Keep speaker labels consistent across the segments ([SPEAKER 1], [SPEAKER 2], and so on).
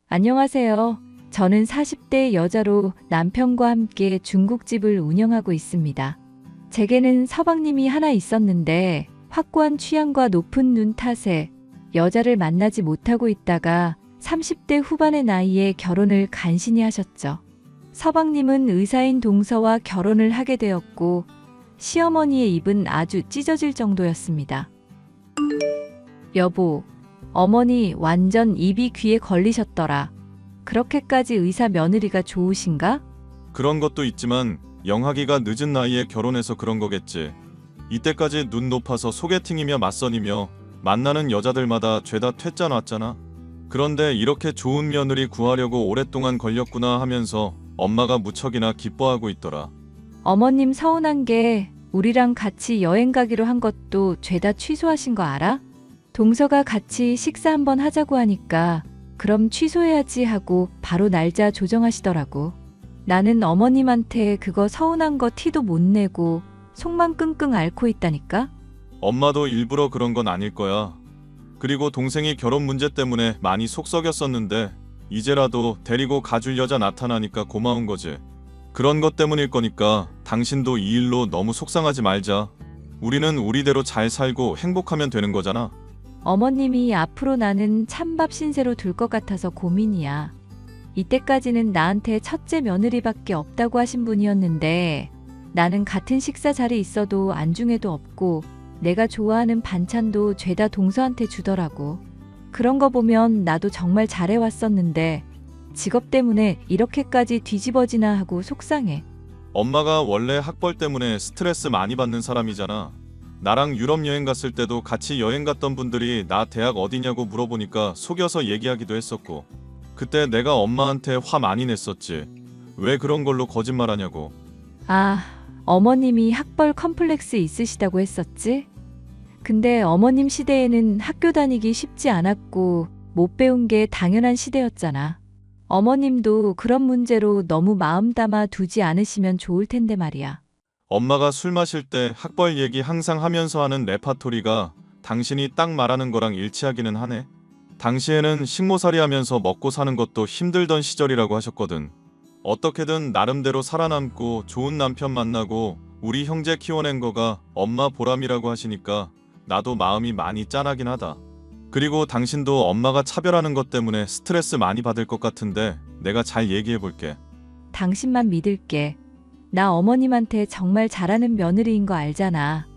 [SPEAKER 1] 안녕하세요. 저는 40대 여자로 남편과 함께 중국집을 운영하고 있습니다. 제게는 서방님이 하나 있었는데 확고한 취향과 높은 눈 탓에 여자를 만나지 못하고 있다가 30대 후반의 나이에 결혼을 간신히 하셨죠. 서방님은 의사인 동서와 결혼을 하게 되었고 시어머니의 입은 아주 찢어질 정도였습니다. 여보, 어머니 완전 입이 귀에 걸리셨더라. 그렇게까지 의사 며느리가 좋으신가?
[SPEAKER 2] 그런 것도 있지만 영학이가 늦은 나이에 결혼해서 그런 거겠지. 이때까지 눈 높아서 소개팅이며 맞선이며 만나는 여자들마다 죄다 퇴짜 놨잖아. 그런데 이렇게 좋은 며느리 구하려고 오랫동안 걸렸구나 하면서 엄마가 무척이나 기뻐하고 있더라.
[SPEAKER 1] 어머님 서운한 게 우리랑 같이 여행 가기로 한 것도 죄다 취소하신 거 알아? 동서가 같이 식사 한번 하자고 하니까 그럼 취소해야지 하고 바로 날짜 조정하시더라고. 나는 어머님한테 그거 서운한 거 티도 못 내고 속만 끙끙 앓고 있다니까?
[SPEAKER 2] 엄마도 일부러 그런 건 아닐 거야. 그리고 동생이 결혼 문제 때문에 많이 속 썩였었는데 이제라도 데리고 가줄 여자 나타나니까 고마운 거지. 그런 것 때문일 거니까 당신도 이 일로 너무 속상하지 말자. 우리는 우리대로 잘 살고 행복하면 되는 거잖아.
[SPEAKER 1] 어머님이 앞으로 나는 찬밥 신세로 둘 것 같아서 고민이야. 이때까지는 나한테 첫째 며느리밖에 없다고 하신 분이었는데 나는 같은 식사 자리에 있어도 안중에도 없고 내가 좋아하는 반찬도 죄다 동서한테 주더라고. 그런 거 보면 나도 정말 잘해왔었는데 직업 때문에 이렇게까지 뒤집어지나 하고 속상해.
[SPEAKER 2] 엄마가 원래 학벌 때문에 스트레스 많이 받는 사람이잖아. 나랑 유럽 여행 갔을 때도 같이 여행 갔던 분들이 나 대학 어디냐고 물어보니까 속여서 얘기하기도 했었고 그때 내가 엄마한테 화 많이 냈었지. 왜 그런 걸로 거짓말하냐고.
[SPEAKER 1] 아, 어머님이 학벌 컴플렉스 있으시다고 했었지? 근데 어머님 시대에는 학교 다니기 쉽지 않았고 못 배운 게 당연한 시대였잖아. 어머님도 그런 문제로 너무 마음 담아 두지 않으시면 좋을 텐데 말이야.
[SPEAKER 2] 엄마가 술 마실 때 학벌 얘기 항상 하면서 하는 레파토리가 당신이 딱 말하는 거랑 일치하기는 하네. 당시에는 식모살이 하면서 먹고 사는 것도 힘들던 시절이라고 하셨거든. 어떻게든 나름대로 살아남고 좋은 남편 만나고 우리 형제 키워낸 거가 엄마 보람이라고 하시니까 나도 마음이 많이 짠하긴 하다. 그리고 당신도 엄마가 차별하는 것 때문에 스트레스 많이 받을 것 같은데 내가 잘 얘기해 볼게.
[SPEAKER 1] 당신만 믿을게. 나 어머님한테 정말 잘하는 며느리인 거 알잖아.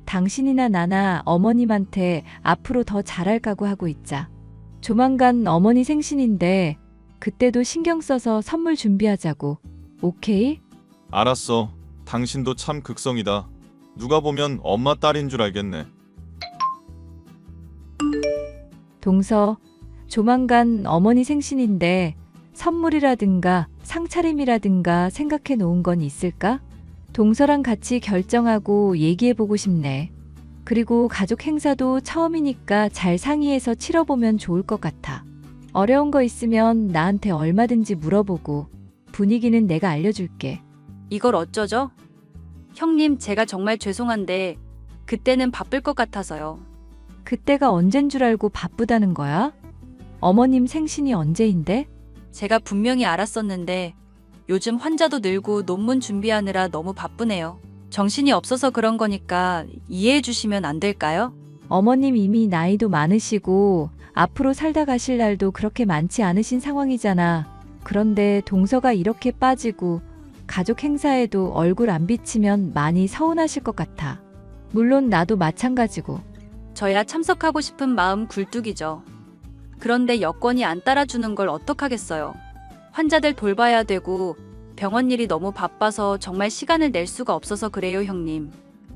[SPEAKER 1] 당신이나 나나 어머님한테 앞으로 더 잘할 각오하고 있자. 조만간 어머니 생신인데 그때도 신경 써서 선물 준비하자고. 오케이?
[SPEAKER 2] 알았어. 당신도 참 극성이다. 누가 보면 엄마 딸인 줄 알겠네.
[SPEAKER 1] 동서, 조만간 어머니 생신인데 선물이라든가 상차림이라든가 생각해 놓은 건 있을까? 동서랑 같이 결정하고 얘기해 보고 싶네. 그리고 가족 행사도 처음이니까 잘 상의해서 치러보면 좋을 것 같아. 어려운 거 있으면 나한테 얼마든지 물어보고 분위기는 내가 알려줄게.
[SPEAKER 3] 이걸 어쩌죠? 형님, 제가 정말 죄송한데 그때는 바쁠 것 같아서요.
[SPEAKER 1] 그때가 언젠 줄 알고 바쁘다는 거야? 어머님 생신이 언제인데?
[SPEAKER 3] 제가 분명히 알았었는데 요즘 환자도 늘고 논문 준비하느라 너무 바쁘네요. 정신이 없어서 그런 거니까 이해해 주시면 안 될까요?
[SPEAKER 1] 어머님 이미 나이도 많으시고 앞으로 살다 가실 날도 그렇게 많지 않으신 상황이잖아. 그런데 동서가 이렇게 빠지고 가족 행사에도 얼굴 안 비치면 많이 서운하실 것 같아. 물론 나도 마찬가지고.
[SPEAKER 3] 저야 참석하고 싶은 마음 굴뚝이죠. 그런데 여건이 안 따라주는 걸 어떡하겠어요. 환자들 돌봐야 되고 병원 일이 너무 바빠서 정말 시간을 낼 수가 없어서 그래요, 형님.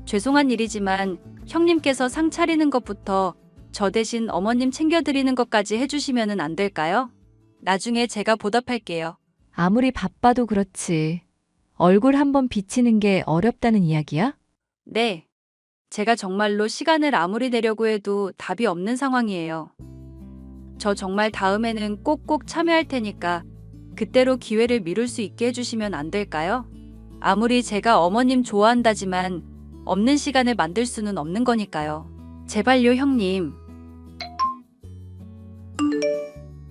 [SPEAKER 3] 죄송한 일이지만 형님께서 상 차리는 것부터 저 대신 어머님 챙겨드리는 것까지 해주시면 안 될까요? 나중에 제가 보답할게요.
[SPEAKER 1] 아무리 바빠도 그렇지. 얼굴 한번 비치는 게 어렵다는 이야기야?
[SPEAKER 3] 네. 제가 정말로 시간을 아무리 내려고 해도 답이 없는 상황이에요. 저 정말 다음에는 꼭꼭 참여할 테니까 그때로 기회를 미룰 수 있게 해주시면 안 될까요? 아무리 제가 어머님 좋아한다지만 없는 시간을 만들 수는 없는 거니까요. 제발요, 형님.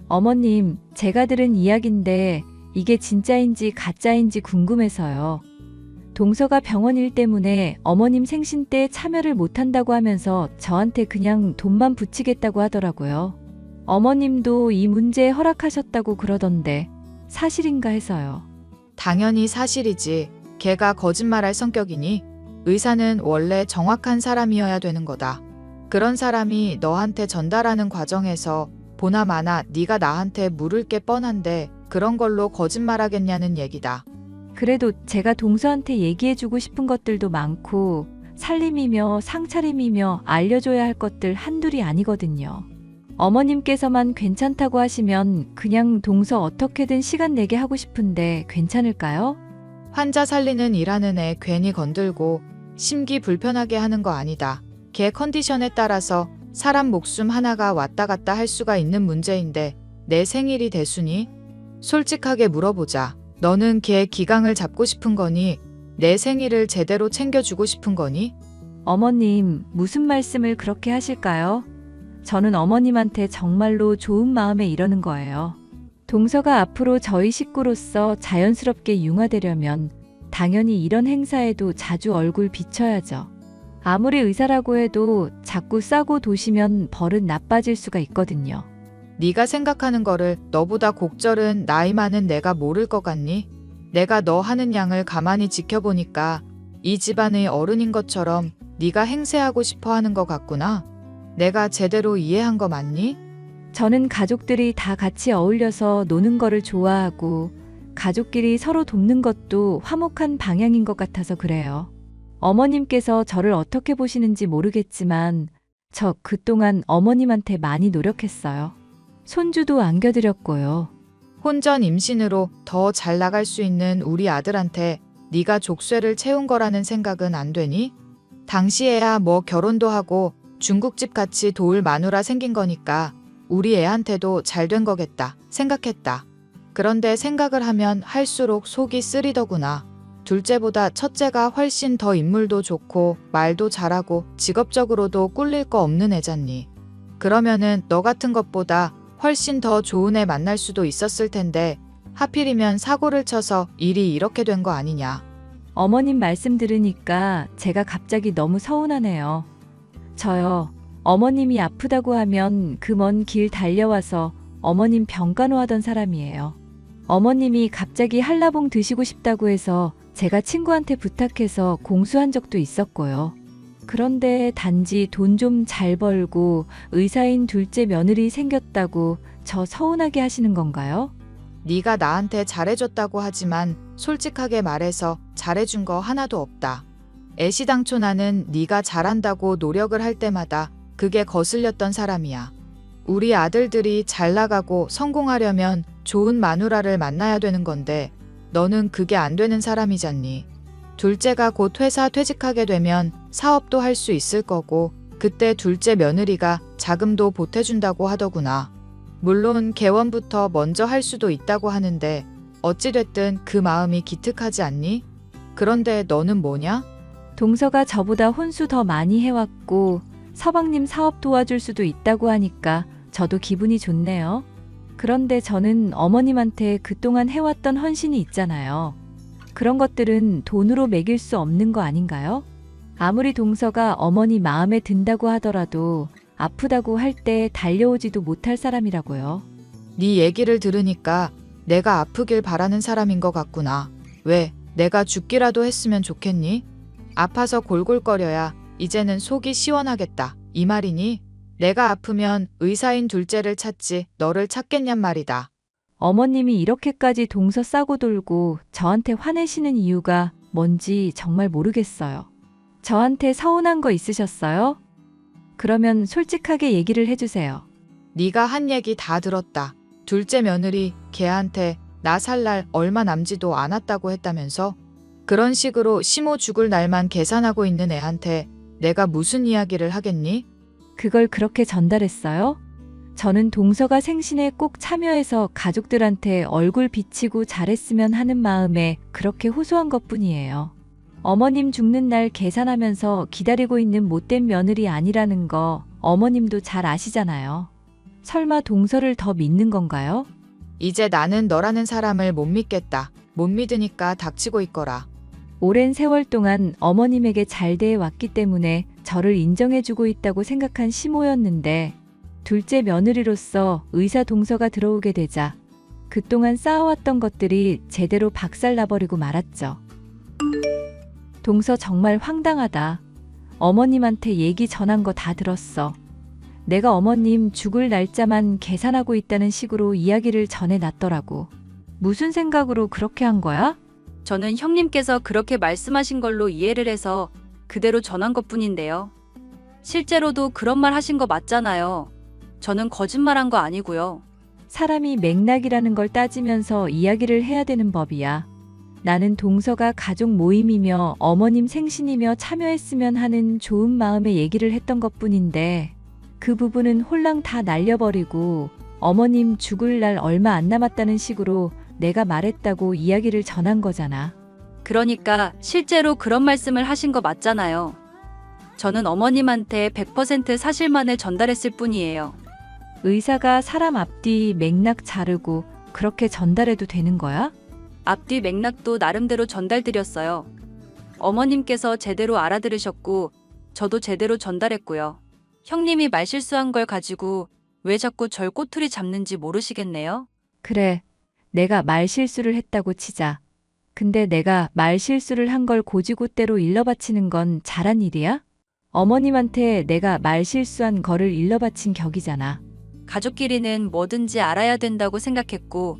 [SPEAKER 1] 어머님, 제가 들은 이야기인데 이게 진짜인지 가짜인지 궁금해서요. 동서가 병원 일 때문에 어머님 생신 때 참여를 못한다고 하면서 저한테 그냥 돈만 붙이겠다고 하더라고요. 어머님도 이 문제에 허락하셨다고 그러던데 사실인가 해서요.
[SPEAKER 4] 당연히 사실이지. 걔가 거짓말할 성격이니? 의사는 원래 정확한 사람이어야 되는 거다. 그런 사람이 너한테 전달하는 과정에서 보나마나 네가 나한테 물을 게 뻔한데 그런 걸로 거짓말하겠냐는 얘기다.
[SPEAKER 1] 그래도 제가 동서한테 얘기해주고 싶은 것들도 많고 살림이며 상차림이며 알려줘야 할 것들 한둘이 아니거든요. 어머님께서만 괜찮다고 하시면 그냥 동서 어떻게든 시간 내게 하고 싶은데 괜찮을까요?
[SPEAKER 4] 환자 살리는 일하는 애 괜히 건들고 심기 불편하게 하는 거 아니다. 걔 컨디션에 따라서 사람 목숨 하나가 왔다 갔다 할 수가 있는 문제인데 내 생일이 대수니? 솔직하게 물어보자. 너는 걔 기강을 잡고 싶은 거니? 내 생일을 제대로 챙겨주고 싶은 거니?
[SPEAKER 1] 어머님, 무슨 말씀을 그렇게 하실까요? 저는 어머님한테 정말로 좋은 마음에 이러는 거예요. 동서가 앞으로 저희 식구로서 자연스럽게 융화되려면 당연히 이런 행사에도 자주 얼굴 비춰야죠. 아무리 의사라고 해도 자꾸 싸고 도시면 버릇 나빠질 수가 있거든요.
[SPEAKER 4] 네가 생각하는 거를 너보다 곡절은 나이 많은 내가 모를 것 같니? 내가 너 하는 양을 가만히 지켜보니까 이 집안의 어른인 것처럼 네가 행세하고 싶어 하는 것 같구나. 내가 제대로 이해한 거 맞니?
[SPEAKER 1] 저는 가족들이 다 같이 어울려서 노는 거를 좋아하고 가족끼리 서로 돕는 것도 화목한 방향인 것 같아서 그래요. 어머님께서 저를 어떻게 보시는지 모르겠지만 저 그동안 어머님한테 많이 노력했어요. 손주도 안겨드렸고요.
[SPEAKER 4] 혼전 임신으로 더 잘 나갈 수 있는 우리 아들한테 네가 족쇄를 채운 거라는 생각은 안 되니? 당시에야 뭐 결혼도 하고 중국집 같이 도울 마누라 생긴 거니까 우리 애한테도 잘 된 거겠다 생각했다. 그런데 생각을 하면 할수록 속이 쓰리더구나. 둘째보다 첫째가 훨씬 더 인물도 좋고 말도 잘하고 직업적으로도 꿀릴 거 없는 애잖니. 그러면은 너 같은 것보다 훨씬 더 좋은 애 만날 수도 있었을 텐데 하필이면 사고를 쳐서 일이 이렇게 된 거 아니냐.
[SPEAKER 1] 어머님 말씀 들으니까 제가 갑자기 너무 서운하네요. 저요, 어머님이 아프다고 하면 그 먼 길 달려와서 어머님 병간호하던 사람이에요. 어머님이 갑자기 한라봉 드시고 싶다고 해서 제가 친구한테 부탁해서 공수한 적도 있었고요. 그런데 단지 돈 좀 잘 벌고 의사인 둘째 며느리 생겼다고 저 서운하게 하시는 건가요?
[SPEAKER 4] 네가 나한테 잘해줬다고 하지만 솔직하게 말해서 잘해준 거 하나도 없다. 애시당초 나는 네가 잘한다고 노력을 할 때마다 그게 거슬렸던 사람이야. 우리 아들들이 잘 나가고 성공하려면 좋은 마누라를 만나야 되는 건데 너는 그게 안 되는 사람이잖니. 둘째가 곧 회사 퇴직하게 되면 사업도 할 수 있을 거고 그때 둘째 며느리가 자금도 보태준다고 하더구나. 물론 개원부터 먼저 할 수도 있다고 하는데 어찌됐든 그 마음이 기특하지 않니? 그런데 너는 뭐냐?
[SPEAKER 1] 동서가 저보다 혼수 더 많이 해왔고 서방님 사업 도와줄 수도 있다고 하니까 저도 기분이 좋네요. 그런데 저는 어머님한테 그동안 해왔던 헌신이 있잖아요. 그런 것들은 돈으로 매길 수 없는 거 아닌가요? 아무리 동서가 어머니 마음에 든다고 하더라도 아프다고 할 때 달려오지도 못할 사람이라고요.
[SPEAKER 4] 네 얘기를 들으니까 내가 아프길 바라는 사람인 것 같구나. 왜 내가 죽기라도 했으면 좋겠니? 아파서 골골거려야 이제는 속이 시원하겠다. 이 말이니? 내가 아프면 의사인 둘째를 찾지 너를 찾겠냔 말이다.
[SPEAKER 1] 어머님이 이렇게까지 동서 싸고 돌고 저한테 화내시는 이유가 뭔지 정말 모르겠어요. 저한테 서운한 거 있으셨어요? 그러면 솔직하게 얘기를 해주세요.
[SPEAKER 4] 네가 한 얘기 다 들었다. 둘째 며느리 걔한테 나 살 날 얼마 남지도 않았다고 했다면서? 그런 식으로 시모 죽을 날만 계산하고 있는 애한테 내가 무슨 이야기를 하겠니?
[SPEAKER 1] 그걸 그렇게 전달했어요? 저는 동서가 생신에 꼭 참여해서 가족들한테 얼굴 비치고 잘했으면 하는 마음에 그렇게 호소한 것뿐이에요. 어머님 죽는 날 계산하면서 기다리고 있는 못된 며느리 아니라는 거 어머님도 잘 아시잖아요. 설마 동서를 더 믿는 건가요?
[SPEAKER 4] 이제 나는 너라는 사람을 못 믿겠다. 못 믿으니까 닥치고 있거라.
[SPEAKER 1] 오랜 세월 동안 어머님에게 잘 대해왔기 때문에 저를 인정해주고 있다고 생각한 시모였는데 둘째 며느리로서 의사 동서가 들어오게 되자 그동안 쌓아왔던 것들이 제대로 박살나버리고 말았죠. 동서 정말 황당하다. 어머님한테 얘기 전한 거 다 들었어. 내가 어머님 죽을 날짜만 계산하고 있다는 식으로 이야기를 전해놨더라고. 무슨 생각으로 그렇게 한 거야?
[SPEAKER 3] 저는 형님께서 그렇게 말씀하신 걸로 이해를 해서 그대로 전한 것뿐인데요. 실제로도 그런 말 하신 거 맞잖아요. 저는 거짓말한 거 아니고요.
[SPEAKER 1] 사람이 맥락이라는 걸 따지면서 이야기를 해야 되는 법이야. 나는 동서가 가족 모임이며 어머님 생신이며 참여했으면 하는 좋은 마음에 얘기를 했던 것뿐인데 그 부분은 홀랑 다 날려버리고 어머님 죽을 날 얼마 안 남았다는 식으로 내가 말했다고 이야기를 전한 거잖아.
[SPEAKER 3] 그러니까 실제로 그런 말씀을 하신 거 맞잖아요. 저는 어머님한테 100% 사실만을 전달했을 뿐이에요.
[SPEAKER 1] 의사가 사람 앞뒤 맥락 자르고 그렇게 전달해도 되는 거야?
[SPEAKER 3] 앞뒤 맥락도 나름대로 전달드렸어요. 어머님께서 제대로 알아들으셨고 저도 제대로 전달했고요. 형님이 말실수한 걸 가지고 왜 자꾸 절 꼬투리 잡는지 모르시겠네요.
[SPEAKER 1] 그래, 내가 말실수를 했다고 치자. 근데 내가 말실수를 한 걸 고지고대로 일러바치는 건 잘한 일이야? 어머님한테 내가 말실수한 거를 일러바친 격이잖아.
[SPEAKER 3] 가족끼리는 뭐든지 알아야 된다고 생각했고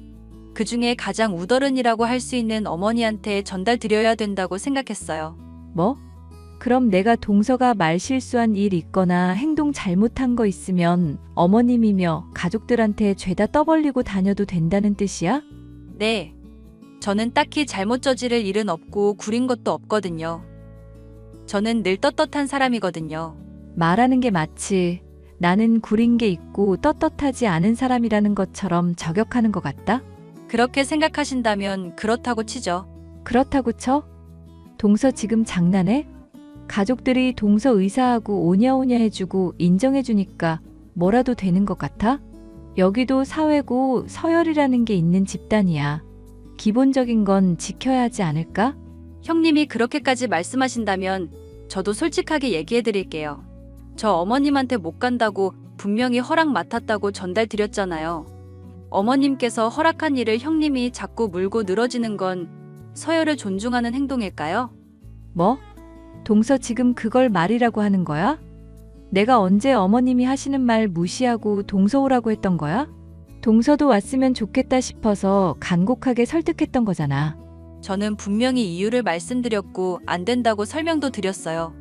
[SPEAKER 3] 그 중에 가장 우더른이라고 할 수 있는 어머니한테 전달드려야 된다고 생각했어요.
[SPEAKER 1] 뭐? 그럼 내가 동서가 말실수한 일 있거나 행동 잘못한 거 있으면 어머님이며 가족들한테 죄다 떠벌리고 다녀도 된다는 뜻이야?
[SPEAKER 3] 네. 저는 딱히 잘못 저지를 일은 없고 구린 것도 없거든요. 저는 늘 떳떳한 사람이거든요.
[SPEAKER 1] 말하는 게 마치 나는 구린 게 있고 떳떳하지 않은 사람이라는 것처럼 저격하는 것 같다?
[SPEAKER 3] 그렇게 생각하신다면 그렇다고 치죠.
[SPEAKER 1] 그렇다고 쳐? 동서 지금 장난해? 가족들이 동서 의사하고 오냐오냐 해주고 인정해주니까 뭐라도 되는 것 같아? 여기도 사회고 서열이라는 게 있는 집단이야. 기본적인 건 지켜야 하지 않을까?
[SPEAKER 3] 형님이 그렇게까지 말씀하신다면 저도 솔직하게 얘기해 드릴게요. 저 어머님한테 못 간다고 분명히 허락 맡았다고 전달드렸잖아요. 어머님께서 허락한 일을 형님이 자꾸 물고 늘어지는 건 서열을 존중하는 행동일까요?
[SPEAKER 1] 뭐? 동서 지금 그걸 말이라고 하는 거야? 내가 언제 어머님이 하시는 말 무시하고 동서 오라고 했던 거야? 동서도 왔으면 좋겠다 싶어서 간곡하게 설득했던 거잖아.
[SPEAKER 3] 저는 분명히 이유를 말씀드렸고 안 된다고 설명도 드렸어요.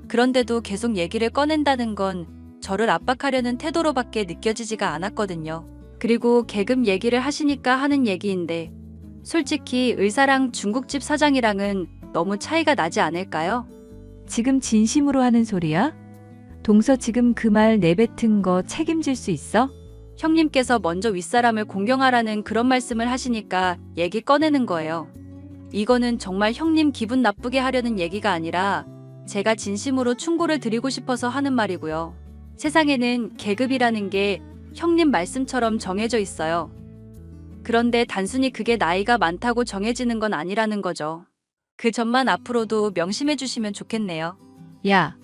[SPEAKER 3] 그런데도 계속 얘기를 꺼낸다는 건 저를 압박하려는 태도로밖에 느껴지지가 않았거든요. 그리고 계급 얘기를 하시니까 하는 얘기인데 솔직히 의사랑 중국집 사장이랑은 너무 차이가 나지 않을까요?
[SPEAKER 1] 지금 진심으로 하는 소리야? 동서 지금 그 말 내뱉은 거 책임질 수 있어?
[SPEAKER 3] 형님께서 먼저 윗사람을 공경하라는 그런 말씀을 하시니까 얘기 꺼내는 거예요. 이거는 정말 형님 기분 나쁘게 하려는 얘기가 아니라 제가 진심으로 충고를 드리고 싶어서 하는 말이고요. 세상에는 계급이라는 게 형님 말씀처럼 정해져 있어요. 그런데 단순히 그게 나이가 많다고 정해지는 건 아니라는 거죠. 그 점만 앞으로도 명심해 주시면 좋겠네요.
[SPEAKER 1] 야,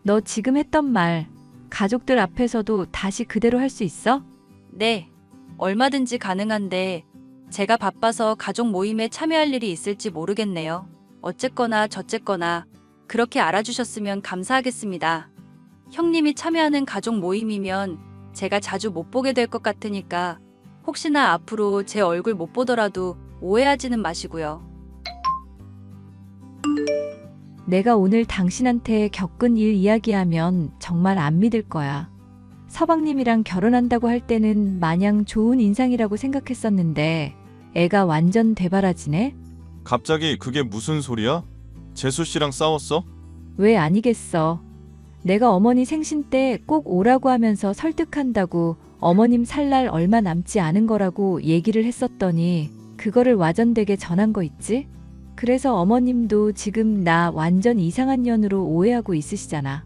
[SPEAKER 1] 너 지금 했던 말 가족들 앞에서도 다시 그대로 할 수 있어?
[SPEAKER 3] 네, 얼마든지 가능한데 제가 바빠서 가족 모임에 참여할 일이 있을지 모르겠네요. 어쨌거나 저쨌거나 그렇게 알아주셨으면 감사하겠습니다. 형님이 참여하는 가족 모임이면 제가 자주 못 보게 될 것 같으니까 혹시나 앞으로 제 얼굴 못 보더라도 오해하지는 마시고요.
[SPEAKER 1] 내가 오늘 당신한테 겪은 일 이야기하면 정말 안 믿을 거야. 서방님이랑 결혼한다고 할 때는 마냥 좋은 인상이라고 생각했었는데 애가 완전 대바라지네?
[SPEAKER 2] 갑자기 그게 무슨 소리야? 재수 씨랑 싸웠어?
[SPEAKER 1] 왜 아니겠어. 내가 어머니 생신 때 꼭 오라고 하면서 설득한다고 어머님 살 날 얼마 남지 않은 거라고 얘기를 했었더니 그거를 와전되게 전한 거 있지? 그래서 어머님도 지금 나 완전 이상한 년으로 오해하고 있으시잖아.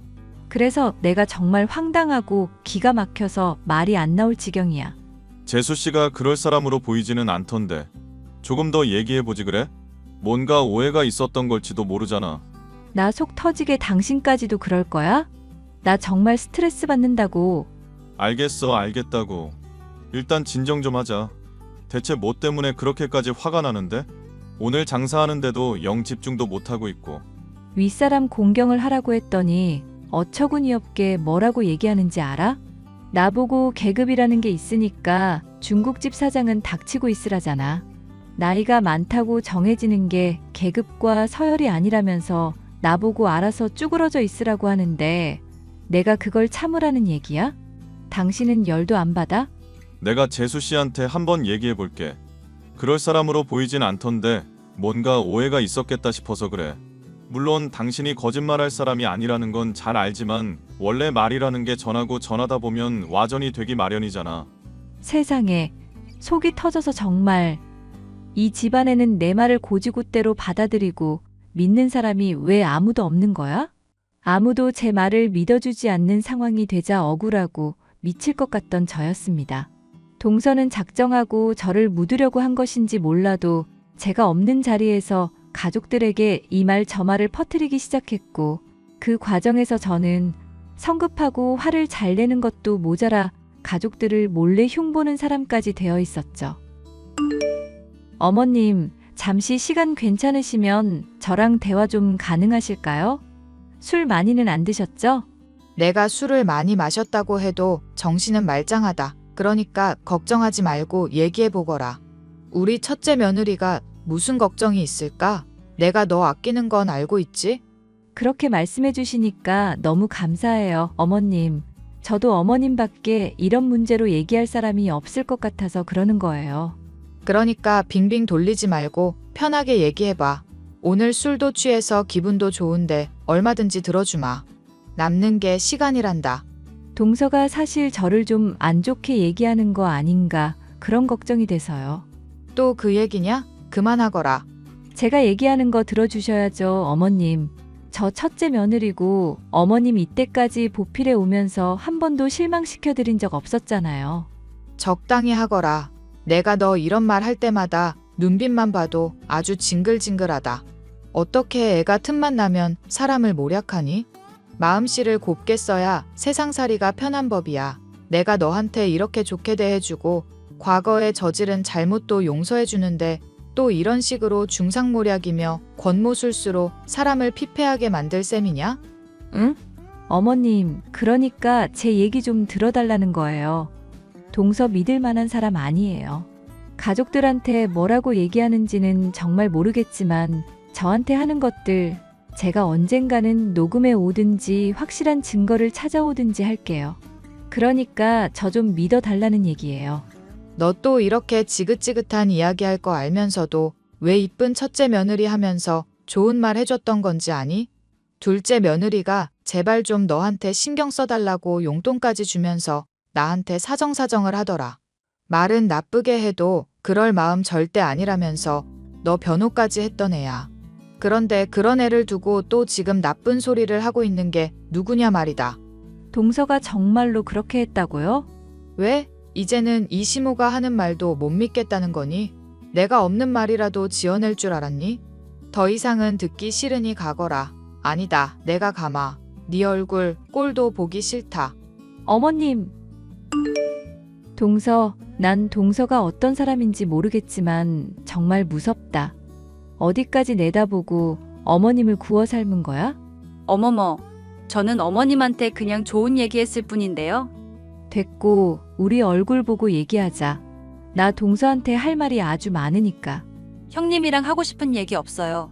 [SPEAKER 1] 그래서 내가 정말 황당하고 기가 막혀서 말이 안 나올 지경이야.
[SPEAKER 2] 재수 씨가 그럴 사람으로 보이지는 않던데. 조금 더 얘기해보지 그래? 뭔가 오해가 있었던 걸지도 모르잖아.
[SPEAKER 1] 나 속 터지게 당신까지도 그럴 거야? 나 정말 스트레스 받는다고.
[SPEAKER 2] 알겠어, 알겠다고. 일단 진정 좀 하자. 대체 뭐 때문에 그렇게까지 화가 나는데? 오늘 장사하는데도 영 집중도 못하고 있고.
[SPEAKER 1] 윗사람 공경을 하라고 했더니 어처구니 없게 뭐라고 얘기하는지 알아? 나보고 계급이라는 게 있으니까 중국집 사장은 닥치고 있으라잖아. 나이가 많다고 정해지는 게 계급과 서열이 아니라면서 나보고 알아서 쭈그러져 있으라고 하는데 내가 그걸 참으라는 얘기야? 당신은 열도 안 받아?
[SPEAKER 2] 내가 재수 씨한테 한번 얘기해 볼게. 그럴 사람으로 보이진 않던데 뭔가 오해가 있었겠다 싶어서 그래. 물론 당신이 거짓말할 사람이 아니라는 건 잘 알지만 원래 말이라는 게 전하고 전하다 보면 와전이 되기 마련이잖아.
[SPEAKER 1] 세상에, 속이 터져서 정말. 이 집안에는 내 말을 고지고대로 받아들이고 믿는 사람이 왜 아무도 없는 거야? 아무도 제 말을 믿어주지 않는 상황이 되자 억울하고 미칠 것 같던 저였습니다. 동서는 작정하고 저를 묻으려고 한 것인지 몰라도 제가 없는 자리에서 가족들에게 이 말 저 말을 퍼뜨리기 시작했고, 그 과정에서 저는 성급하고 화를 잘 내는 것도 모자라 가족들을 몰래 흉보는 사람까지 되어 있었죠. 어머님, 잠시 시간 괜찮으시면 저랑 대화 좀 가능하실까요? 술 많이는 안 드셨죠?
[SPEAKER 4] 내가 술을 많이 마셨다고 해도 정신은 말짱하다. 그러니까 걱정하지 말고 얘기해보거라. 우리 첫째 며느리가 무슨 걱정이 있을까? 내가 너 아끼는 건 알고 있지?
[SPEAKER 1] 그렇게 말씀해 주시니까 너무 감사해요, 어머님. 저도 어머님밖에 이런 문제로 얘기할 사람이 없을 것 같아서 그러는 거예요.
[SPEAKER 4] 그러니까 빙빙 돌리지 말고 편하게 얘기해봐. 오늘 술도 취해서 기분도 좋은데 얼마든지 들어주마. 남는 게 시간이란다.
[SPEAKER 1] 동서가 사실 저를 좀 안 좋게 얘기하는 거 아닌가 그런 걱정이 돼서요.
[SPEAKER 4] 또 그 얘기냐? 그만하거라.
[SPEAKER 1] 제가 얘기하는 거 들어주셔야죠, 어머님. 저 첫째 며느리고 어머님 이때까지 보필해 오면서 한 번도 실망시켜드린 적 없었잖아요.
[SPEAKER 4] 적당히 하거라. 내가 너 이런 말 할 때마다 눈빛만 봐도 아주 징글징글하다. 어떻게 애가 틈만 나면 사람을 모략하니? 마음씨를 곱게 써야 세상살이가 편한 법이야. 내가 너한테 이렇게 좋게 대해주고 과거에 저지른 잘못도 용서해주는데 또 이런 식으로 중상모략이며 권모술수로 사람을 피폐하게 만들 셈이냐?
[SPEAKER 1] 응? 어머님, 그러니까 제 얘기 좀 들어달라는 거예요. 동서 믿을 만한 사람 아니에요. 가족들한테 뭐라고 얘기하는지는 정말 모르겠지만 저한테 하는 것들 제가 언젠가는 녹음해 오든지 확실한 증거를 찾아오든지 할게요. 그러니까 저 좀 믿어달라는 얘기예요.
[SPEAKER 4] 너 또 이렇게 지긋지긋한 이야기 할 거 알면서도 왜 이쁜 첫째 며느리 하면서 좋은 말 해줬던 건지 아니? 둘째 며느리가 제발 좀 너한테 신경 써달라고 용돈까지 주면서 나한테 사정사정을 하더라. 말은 나쁘게 해도 그럴 마음 절대 아니라면서 너 변호까지 했던 애야. 그런데 그런 애를 두고 또 지금 나쁜 소리를 하고 있는 게 누구냐 말이다.
[SPEAKER 1] 동서가 정말로 그렇게 했다고요?
[SPEAKER 4] 왜? 이제는 이시모가 하는 말도 못 믿겠다는 거니? 내가 없는 말이라도 지어낼 줄 알았니? 더 이상은 듣기 싫으니 가거라. 아니다, 내가 가마. 네 얼굴 꼴도 보기 싫다.
[SPEAKER 1] 어머님! 동서, 난 동서가 어떤 사람인지 모르겠지만 정말 무섭다. 어디까지 내다보고 어머님을 구워 삶은 거야?
[SPEAKER 3] 어머머, 저는 어머님한테 그냥 좋은 얘기했을 뿐인데요.
[SPEAKER 1] 됐고, 우리 얼굴 보고 얘기하자. 나 동서한테 할 말이 아주 많으니까.
[SPEAKER 3] 형님이랑 하고 싶은 얘기 없어요.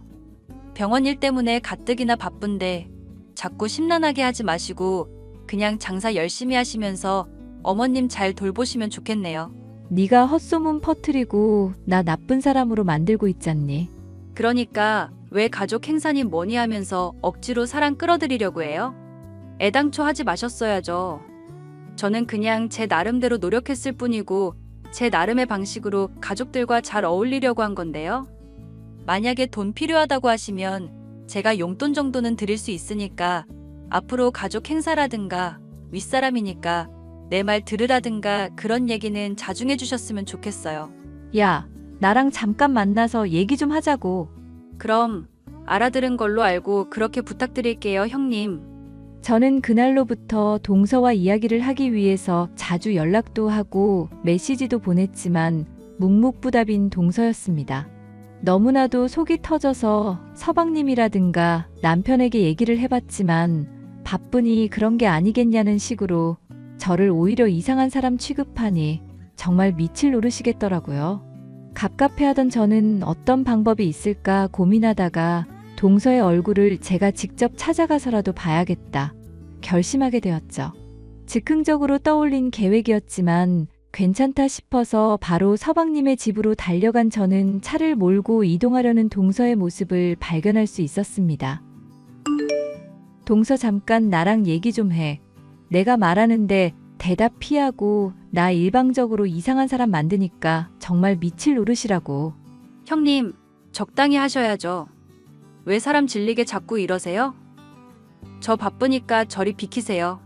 [SPEAKER 3] 병원 일 때문에 가뜩이나 바쁜데 자꾸 심란하게 하지 마시고 그냥 장사 열심히 하시면서 어머님 잘 돌보시면 좋겠네요.
[SPEAKER 1] 네가 헛소문 퍼뜨리고 나 나쁜 사람으로 만들고 있잖니.
[SPEAKER 3] 그러니까 왜 가족 행사니 뭐니 하면서 억지로 사람 끌어들이려고 해요? 애당초 하지 마셨어야죠. 저는 그냥 제 나름대로 노력했을 뿐이고 제 나름의 방식으로 가족들과 잘 어울리려고 한 건데요. 만약에 돈 필요하다고 하시면 제가 용돈 정도는 드릴 수 있으니까 앞으로 가족 행사라든가 윗사람이니까 내 말 들으라든가 그런 얘기는 자중해 주셨으면 좋겠어요.
[SPEAKER 1] 야, 나랑 잠깐 만나서 얘기 좀 하자고.
[SPEAKER 3] 그럼 알아들은 걸로 알고 그렇게 부탁드릴게요, 형님.
[SPEAKER 1] 저는 그날로부터 동서와 이야기를 하기 위해서 자주 연락도 하고 메시지도 보냈지만 묵묵부답인 동서였습니다. 너무나도 속이 터져서 서방님이라든가 남편에게 얘기를 해봤지만 바쁘니 그런 게 아니겠냐는 식으로 저를 오히려 이상한 사람 취급하니 정말 미칠 노릇이겠더라고요. 갑갑해하던 저는 어떤 방법이 있을까 고민하다가 동서의 얼굴을 제가 직접 찾아가서라도 봐야겠다 결심하게 되었죠. 즉흥적으로 떠올린 계획이었지만 괜찮다 싶어서 바로 서방님의 집으로 달려간 저는 차를 몰고 이동하려는 동서의 모습을 발견할 수 있었습니다. 동서, 잠깐 나랑 얘기 좀 해. 내가 말하는데 대답 피하고 나 일방적으로 이상한 사람 만드니까 정말 미칠 노릇이라고.
[SPEAKER 3] 형님, 적당히 하셔야죠. 왜 사람 질리게 자꾸 이러세요? 저 바쁘니까 저리 비키세요.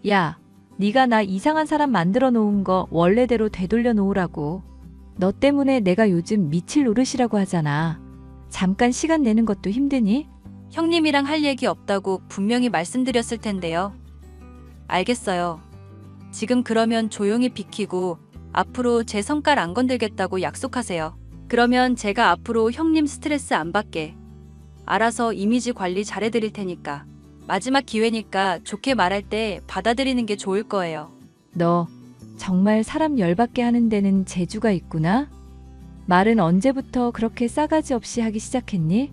[SPEAKER 1] 야, 네가 나 이상한 사람 만들어 놓은 거 원래대로 되돌려 놓으라고. 너 때문에 내가 요즘 미칠 노릇이라고 하잖아. 잠깐 시간 내는 것도 힘드니?
[SPEAKER 3] 형님이랑 할 얘기 없다고 분명히 말씀드렸을 텐데요. 알겠어요. 지금 그러면 조용히 비키고 앞으로 제 성깔 안 건들겠다고 약속하세요. 그러면 제가 앞으로 형님 스트레스 안 받게 알아서 이미지 관리 잘해드릴 테니까. 마지막 기회니까 좋게 말할 때 받아들이는 게 좋을 거예요.
[SPEAKER 1] 너 정말 사람 열받게 하는 데는 재주가 있구나? 말은 언제부터 그렇게 싸가지 없이 하기 시작했니?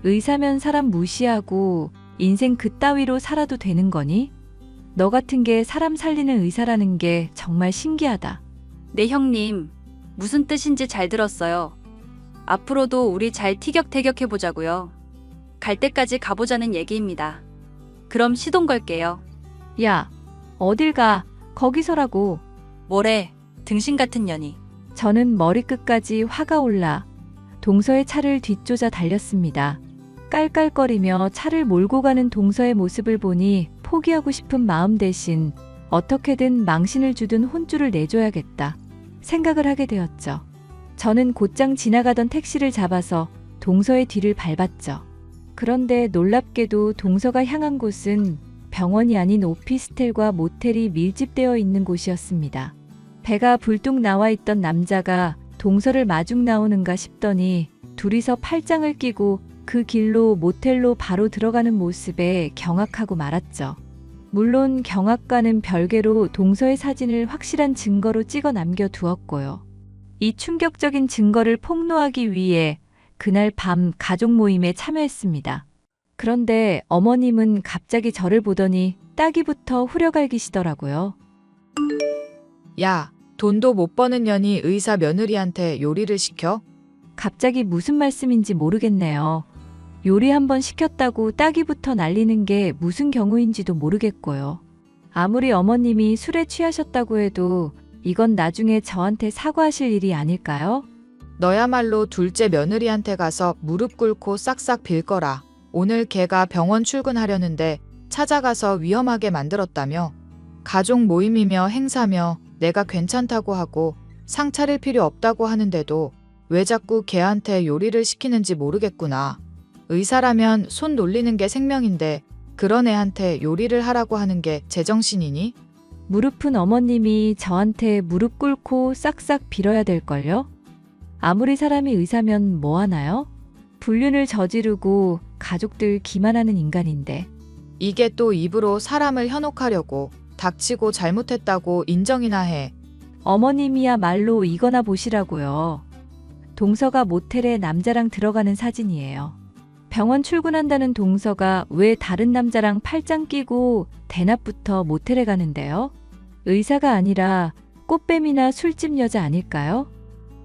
[SPEAKER 1] 의사면 사람 무시하고 인생 그따위로 살아도 되는 거니? 너 같은 게 사람 살리는 의사라는 게 정말 신기하다.
[SPEAKER 3] 네, 형님. 무슨 뜻인지 잘 들었어요. 앞으로도 우리 잘 티격태격해보자고요. 갈 때까지 가보자는 얘기입니다. 그럼 시동 걸게요.
[SPEAKER 1] 야, 어딜 가? 거기서라고.
[SPEAKER 3] 뭐래, 등신 같은 년이.
[SPEAKER 1] 저는 머리끝까지 화가 올라 동서의 차를 뒤쫓아 달렸습니다. 깔깔거리며 차를 몰고 가는 동서의 모습을 보니 포기하고 싶은 마음 대신 어떻게든 망신을 주든 혼쭐을 내줘야겠다 생각을 하게 되었죠. 저는 곧장 지나가던 택시를 잡아서 동서의 뒤를 밟았죠. 그런데 놀랍게도 동서가 향한 곳은 병원이 아닌 오피스텔과 모텔이 밀집되어 있는 곳이었습니다. 배가 불뚝 나와 있던 남자가 동서를 마중 나오는가 싶더니 둘이서 팔짱을 끼고 그 길로 모텔로 바로 들어가는 모습에 경악하고 말았죠. 물론 경악과는 별개로 동서의 사진을 확실한 증거로 찍어 남겨두었고요. 이 충격적인 증거를 폭로하기 위해 그날 밤 가족 모임에 참여했습니다. 그런데 어머님은 갑자기 저를 보더니 따기부터 후려갈기시더라고요.
[SPEAKER 4] 야, 돈도 못 버는 년이 의사 며느리한테 요리를 시켜?
[SPEAKER 1] 갑자기 무슨 말씀인지 모르겠네요. 요리 한번 시켰다고 따기부터 날리는 게 무슨 경우인지도 모르겠고요. 아무리 어머님이 술에 취하셨다고 해도 이건 나중에 저한테 사과하실 일이 아닐까요?
[SPEAKER 4] 너야말로 둘째 며느리한테 가서 무릎 꿇고 싹싹 빌 거라. 오늘 걔가 병원 출근하려는데 찾아가서 위험하게 만들었다며. 가족 모임이며 행사며 내가 괜찮다고 하고 상 차릴 필요 없다고 하는데도 왜 자꾸 걔한테 요리를 시키는지 모르겠구나. 의사라면 손 놀리는 게 생명인데 그런 애한테 요리를 하라고 하는 게 제정신이니?
[SPEAKER 1] 무릎은 어머님이 저한테 무릎 꿇고 싹싹 빌어야 될걸요? 아무리 사람이 의사면 뭐 하나요? 불륜을 저지르고 가족들 기만하는 인간인데.
[SPEAKER 4] 이게 또 입으로 사람을 현혹하려고 닥치고 잘못했다고 인정이나 해.
[SPEAKER 1] 어머님이야말로 이거나 보시라고요. 동서가 모텔에 남자랑 들어가는 사진이에요. 병원 출근한다는 동서가 왜 다른 남자랑 팔짱 끼고 대낮부터 모텔에 가는데요? 의사가 아니라 꽃뱀이나 술집 여자 아닐까요?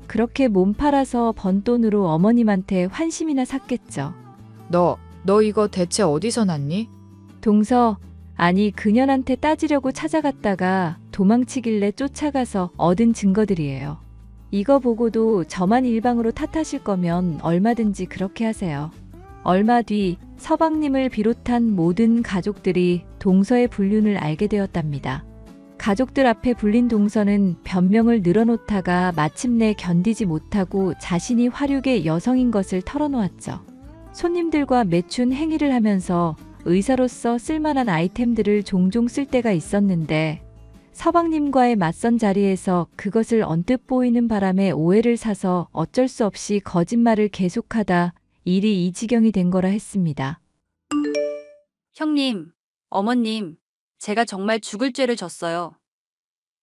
[SPEAKER 1] 그렇게 몸 팔아서 번 돈으로 어머님한테 환심이나 샀겠죠.
[SPEAKER 4] 너 이거 대체 어디서 났니?
[SPEAKER 1] 동서, 아니 그년한테 따지려고 찾아갔다가 도망치길래 쫓아가서 얻은 증거들이에요. 이거 보고도 저만 일방으로 탓하실 거면 얼마든지 그렇게 하세요. 얼마 뒤 서방님을 비롯한 모든 가족들이 동서의 불륜을 알게 되었답니다. 가족들 앞에 불린 동서는 변명을 늘어놓다가 마침내 견디지 못하고 자신이 화류계 여성인 것을 털어놓았죠. 손님들과 매춘 행위를 하면서 의사로서 쓸만한 아이템들을 종종 쓸 때가 있었는데 서방님과의 맞선 자리에서 그것을 언뜻 보이는 바람에 오해를 사서 어쩔 수 없이 거짓말을 계속하다 일이 이 지경이 된 거라 했습니다.
[SPEAKER 3] 형님, 어머님, 제가 정말 죽을 죄를 졌어요.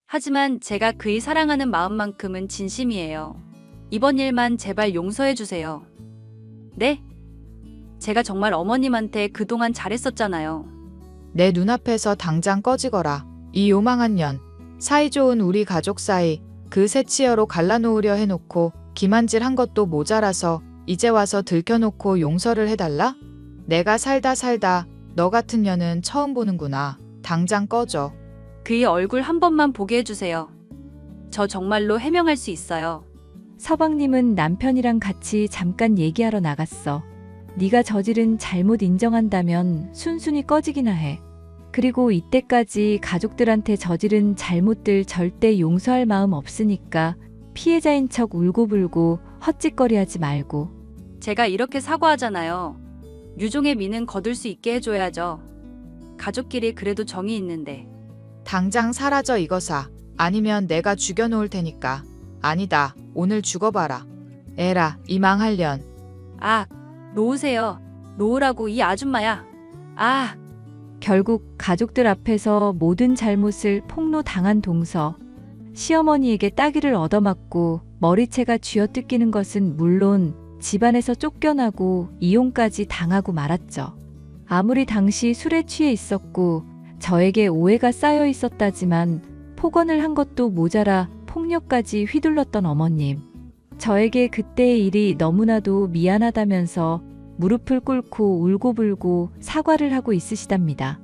[SPEAKER 3] 하지만 제가 그이 사랑하는 마음만큼은 진심이에요. 이번 일만 제발 용서해 주세요. 네? 제가 정말 어머님한테 그동안 잘했었잖아요.
[SPEAKER 4] 내 눈앞에서 당장 꺼지거라. 이 요망한 년. 사이좋은 우리 가족 사이 그 새치여로 갈라놓으려 해놓고 기만질한 것도 모자라서 이제 와서 들켜놓고 용서를 해달라? 내가 살다 너 같은 년은 처음 보는구나. 당장 꺼져.
[SPEAKER 3] 그이 얼굴 한 번만 보게 해주세요. 저 정말로 해명할 수 있어요.
[SPEAKER 1] 서방님은 남편이랑 같이 잠깐 얘기하러 나갔어. 네가 저지른 잘못 인정한다면 순순히 꺼지기나 해. 그리고 이때까지 가족들한테 저지른 잘못들 절대 용서할 마음 없으니까 피해자인 척 울고불고 헛짓거리하지 말고.
[SPEAKER 3] 제가 이렇게 사과하잖아요. 유종의 미는 거둘 수 있게 해줘야죠. 가족끼리 그래도 정이 있는데.
[SPEAKER 4] 당장 사라져 이거사. 아니면 내가 죽여놓을 테니까. 아니다. 오늘 죽어봐라. 에라 이 망할 년.
[SPEAKER 3] 아, 놓으세요. 놓으라고 이 아줌마야. 아,
[SPEAKER 1] 결국 가족들 앞에서 모든 잘못을 폭로당한 동서. 시어머니에게 따귀를 얻어맞고 머리채가 쥐어뜯기는 것은 물론 집안에서 쫓겨나고 이혼까지 당하고 말았죠. 아무리 당시 술에 취해 있었고 저에게 오해가 쌓여 있었다지만 폭언을 한 것도 모자라 폭력까지 휘둘렀던 어머님. 저에게 그때의 일이 너무나도 미안하다면서 무릎을 꿇고 울고불고 사과를 하고 있으시답니다.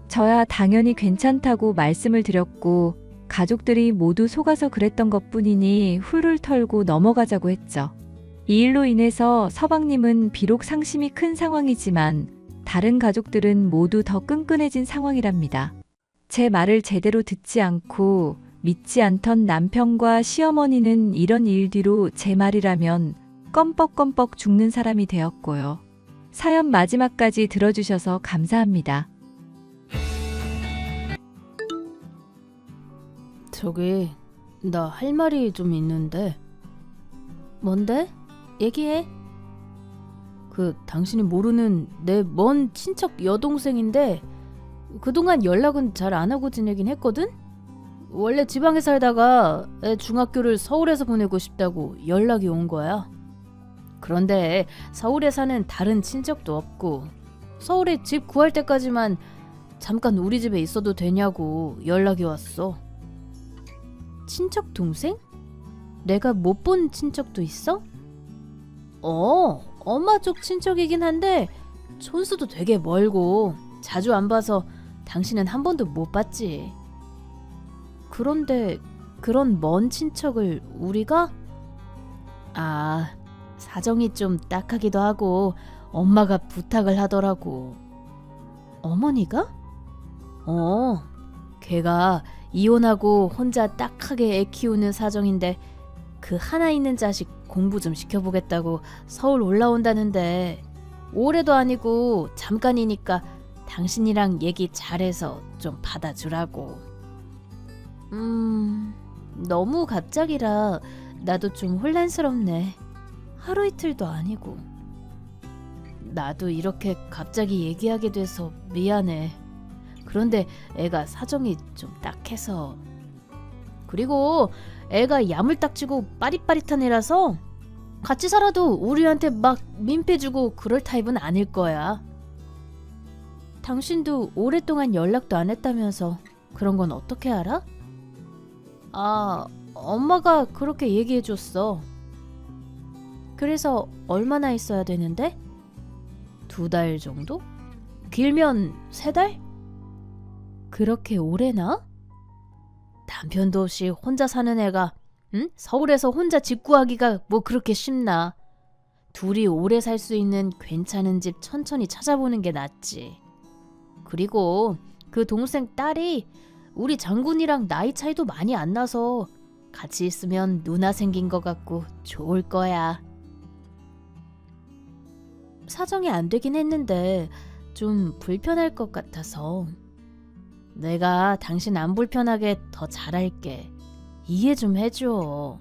[SPEAKER 1] 저야 당연히 괜찮다고 말씀을 드렸고 가족들이 모두 속아서 그랬던 것뿐이니 훌훌 털고 넘어가자고 했죠. 이 일로 인해서 서방님은 비록 상심이 큰 상황이지만 다른 가족들은 모두 더 끈끈해진 상황이랍니다. 제 말을 제대로 듣지 않고 믿지 않던 남편과 시어머니는 이런 일 뒤로 제 말이라면 껌뻑껌뻑 죽는 사람이 되었고요. 사연 마지막까지 들어주셔서 감사합니다.
[SPEAKER 5] 저기, 나 할 말이 좀 있는데. 뭔데? 얘기해. 당신이 모르는 내 먼 친척 여동생인데 그동안 연락은 잘 안 하고 지내긴 했거든? 원래 지방에 살다가 애 중학교를 서울에서 보내고 싶다고 연락이 온 거야. 그런데 서울에 사는 다른 친척도 없고 서울에 집 구할 때까지만 잠깐 우리 집에 있어도 되냐고 연락이 왔어. 친척 동생? 내가 못 본 친척도 있어? 엄마 쪽 친척이긴 한데 촌수도 되게 멀고 자주 안 봐서 당신은 한 번도 못 봤지. 그런데 그런 먼 친척을 우리가? 사정이 좀 딱하기도 하고 엄마가 부탁을 하더라고. 어머니가? 걔가 이혼하고 혼자 딱하게 애 키우는 사정인데 그 하나 있는 자식 공부 좀 시켜보겠다고 서울 올라온다는데 올해도 아니고 잠깐이니까 당신이랑 얘기 잘해서 좀 받아주라고. 너무 갑작이라 나도 좀 혼란스럽네. 하루 이틀도 아니고. 나도 이렇게 갑자기 얘기하게 돼서 미안해. 그런데 애가 사정이 좀 딱해서. 그리고 애가 야물딱지고 빠릿빠릿한 애라서 같이 살아도 우리한테 막 민폐주고 그럴 타입은 아닐 거야. 당신도 오랫동안 연락도 안 했다면서 그런 건 어떻게 알아? 엄마가 그렇게 얘기해줬어. 그래서 얼마나 있어야 되는데? 2달 정도? 길면 3달? 그렇게 오래나? 남편도 없이 혼자 사는 애가 서울에서 혼자 집 구하기가 뭐 그렇게 쉽나? 둘이 오래 살 수 있는 괜찮은 집 천천히 찾아보는 게 낫지. 그리고 그 동생 딸이 우리 장군이랑 나이 차이도 많이 안 나서 같이 있으면 누나 생긴 것 같고 좋을 거야. 사정이 안 되긴 했는데 좀 불편할 것 같아서 내가 당신 안 불편하게 더 잘할게. 이해 좀 해줘.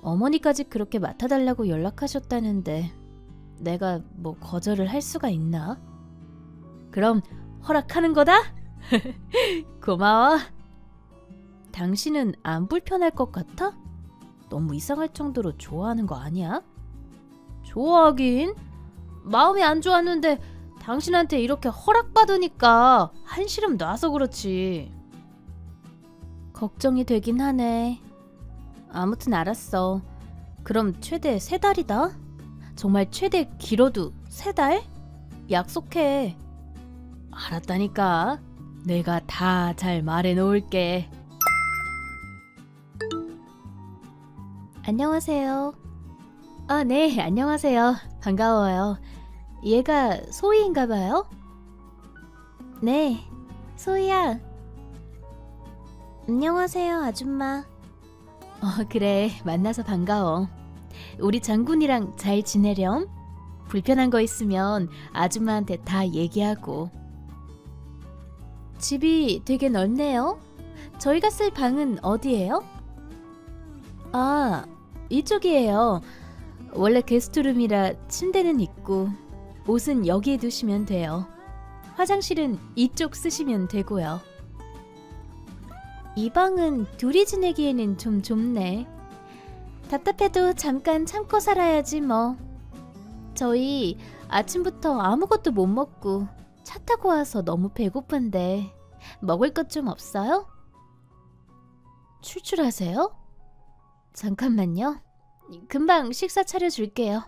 [SPEAKER 5] 어머니까지 그렇게 맡아달라고 연락하셨다는데 내가 뭐 거절을 할 수가 있나? 그럼 허락하는 거다? 고마워. 당신은 안 불편할 것 같아? 너무 이상할 정도로 좋아하는 거 아니야? 좋아하긴. 마음이 안 좋았는데 당신한테 이렇게 허락받으니까 한시름 놔서 그렇지. 걱정이 되긴 하네. 아무튼 알았어. 그럼 최대 3달이다. 정말 최대 길어도 3달? 약속해. 알았다니까. 내가 다 잘 말해놓을게. 안녕하세요. 네, 안녕하세요. 반가워요. 얘가 소희인가 봐요? 네, 소희야. 안녕하세요, 아줌마. 그래, 만나서 반가워. 우리 장군이랑 잘 지내렴? 불편한 거 있으면 아줌마한테 다 얘기하고. 집이 되게 넓네요. 저희가 쓸 방은 어디예요? 이쪽이에요. 원래 게스트룸이라 침대는 있고 옷은 여기에 두시면 돼요. 화장실은 이쪽 쓰시면 되고요. 이 방은 둘이 지내기에는 좀 좁네. 답답해도 잠깐 참고 살아야지 뭐. 저희 아침부터 아무것도 못 먹고 차 타고 와서 너무 배고픈데 먹을 것 좀 없어요? 출출하세요? 잠깐만요. 금방 식사 차려줄게요.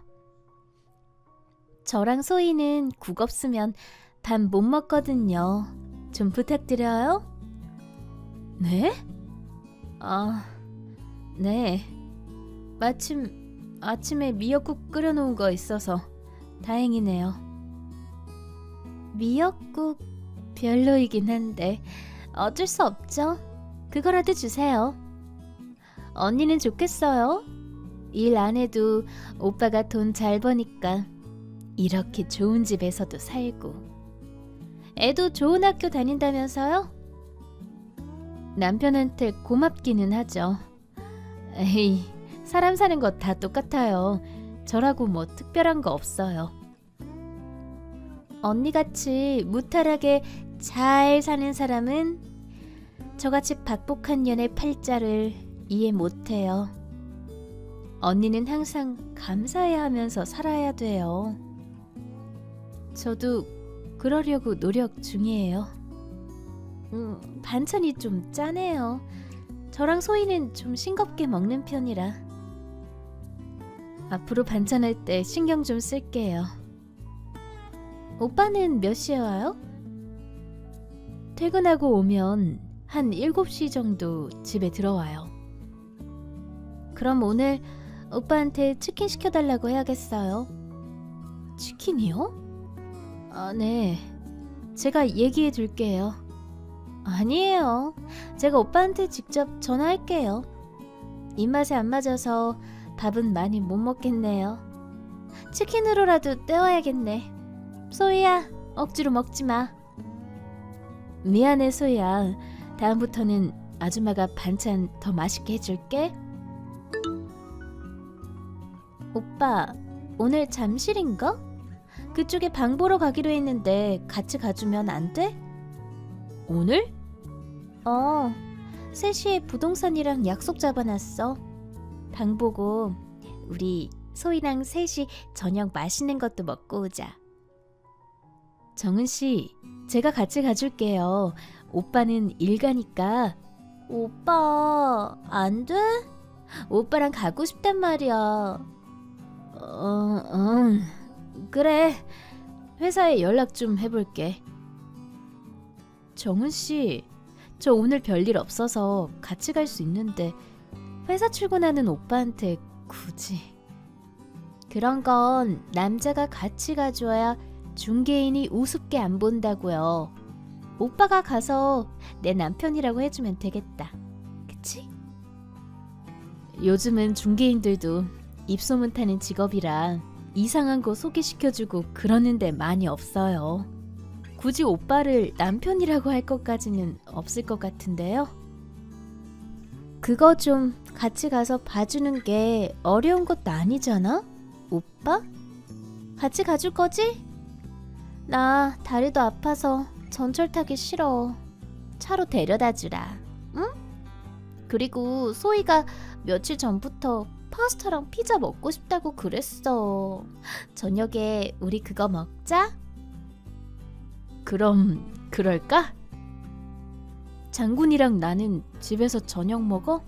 [SPEAKER 5] 저랑 소희는 국 없으면 밥 못 먹거든요. 좀 부탁드려요. 네? 네. 마침 아침에 미역국 끓여놓은 거 있어서 다행이네요. 미역국 별로이긴 한데 어쩔 수 없죠. 그거라도 주세요. 언니는 좋겠어요. 일 안 해도 오빠가 돈 잘 버니까 이렇게 좋은 집에서도 살고 애도 좋은 학교 다닌다면서요? 남편한테 고맙기는 하죠. 에이, 사람 사는 거 다 똑같아요. 저라고 뭐 특별한 거 없어요. 언니같이 무탈하게 잘 사는 사람은 저같이 박복한 년의 팔자를 이해 못해요. 언니는 항상 감사해야 하면서 살아야 돼요. 저도 그러려고 노력 중이에요. 반찬이 좀 짜네요. 저랑 소희는 좀 싱겁게 먹는 편이라. 앞으로 반찬할 때 신경 좀 쓸게요. 오빠는 몇 시에 와요? 퇴근하고 오면 한 7시 정도 집에 들어와요. 그럼 오늘 오빠한테 치킨 시켜달라고 해야겠어요. 치킨이요? 네. 제가 얘기해 둘게요. 아니에요. 제가 오빠한테 직접 전화할게요. 입맛에 안 맞아서 밥은 많이 못 먹겠네요. 치킨으로라도 때워야겠네. 소희야, 억지로 먹지 마. 미안해, 소희야. 다음부터는 아줌마가 반찬 더 맛있게 해줄게. 오빠, 오늘 잠실인가? 그쪽에 방 보러 가기로 했는데 같이 가주면 안 돼? 오늘? 3시에 부동산이랑 약속 잡아놨어. 방 보고 우리 소희랑 셋이 저녁 맛있는 것도 먹고 오자. 정은씨, 제가 같이 가줄게요. 오빠는 일 가니까. 오빠, 안 돼? 오빠랑 가고 싶단 말이야. 그래. 회사에 연락 좀 해볼게. 정은씨, 저 오늘 별일 없어서 같이 갈 수 있는데 회사 출근하는 오빠한테 굳이. 그런 건 남자가 같이 가줘야 중개인이 우습게 안 본다고요. 오빠가 가서 내 남편이라고 해주면 되겠다. 그치? 요즘은 중개인들도 입소문 타는 직업이라 이상한 거 소개시켜주고 그러는데 많이 없어요. 굳이 오빠를 남편이라고 할 것까지는 없을 것 같은데요. 그거 좀 같이 가서 봐주는 게 어려운 것도 아니잖아? 오빠? 같이 가줄 거지? 나 다리도 아파서 전철 타기 싫어. 차로 데려다 주라. 응? 그리고 소희가 며칠 전부터 파스타랑 피자 먹고 싶다고 그랬어. 저녁에 우리 그거 먹자? 그럼 그럴까? 장군이랑 나는 집에서 저녁 먹어?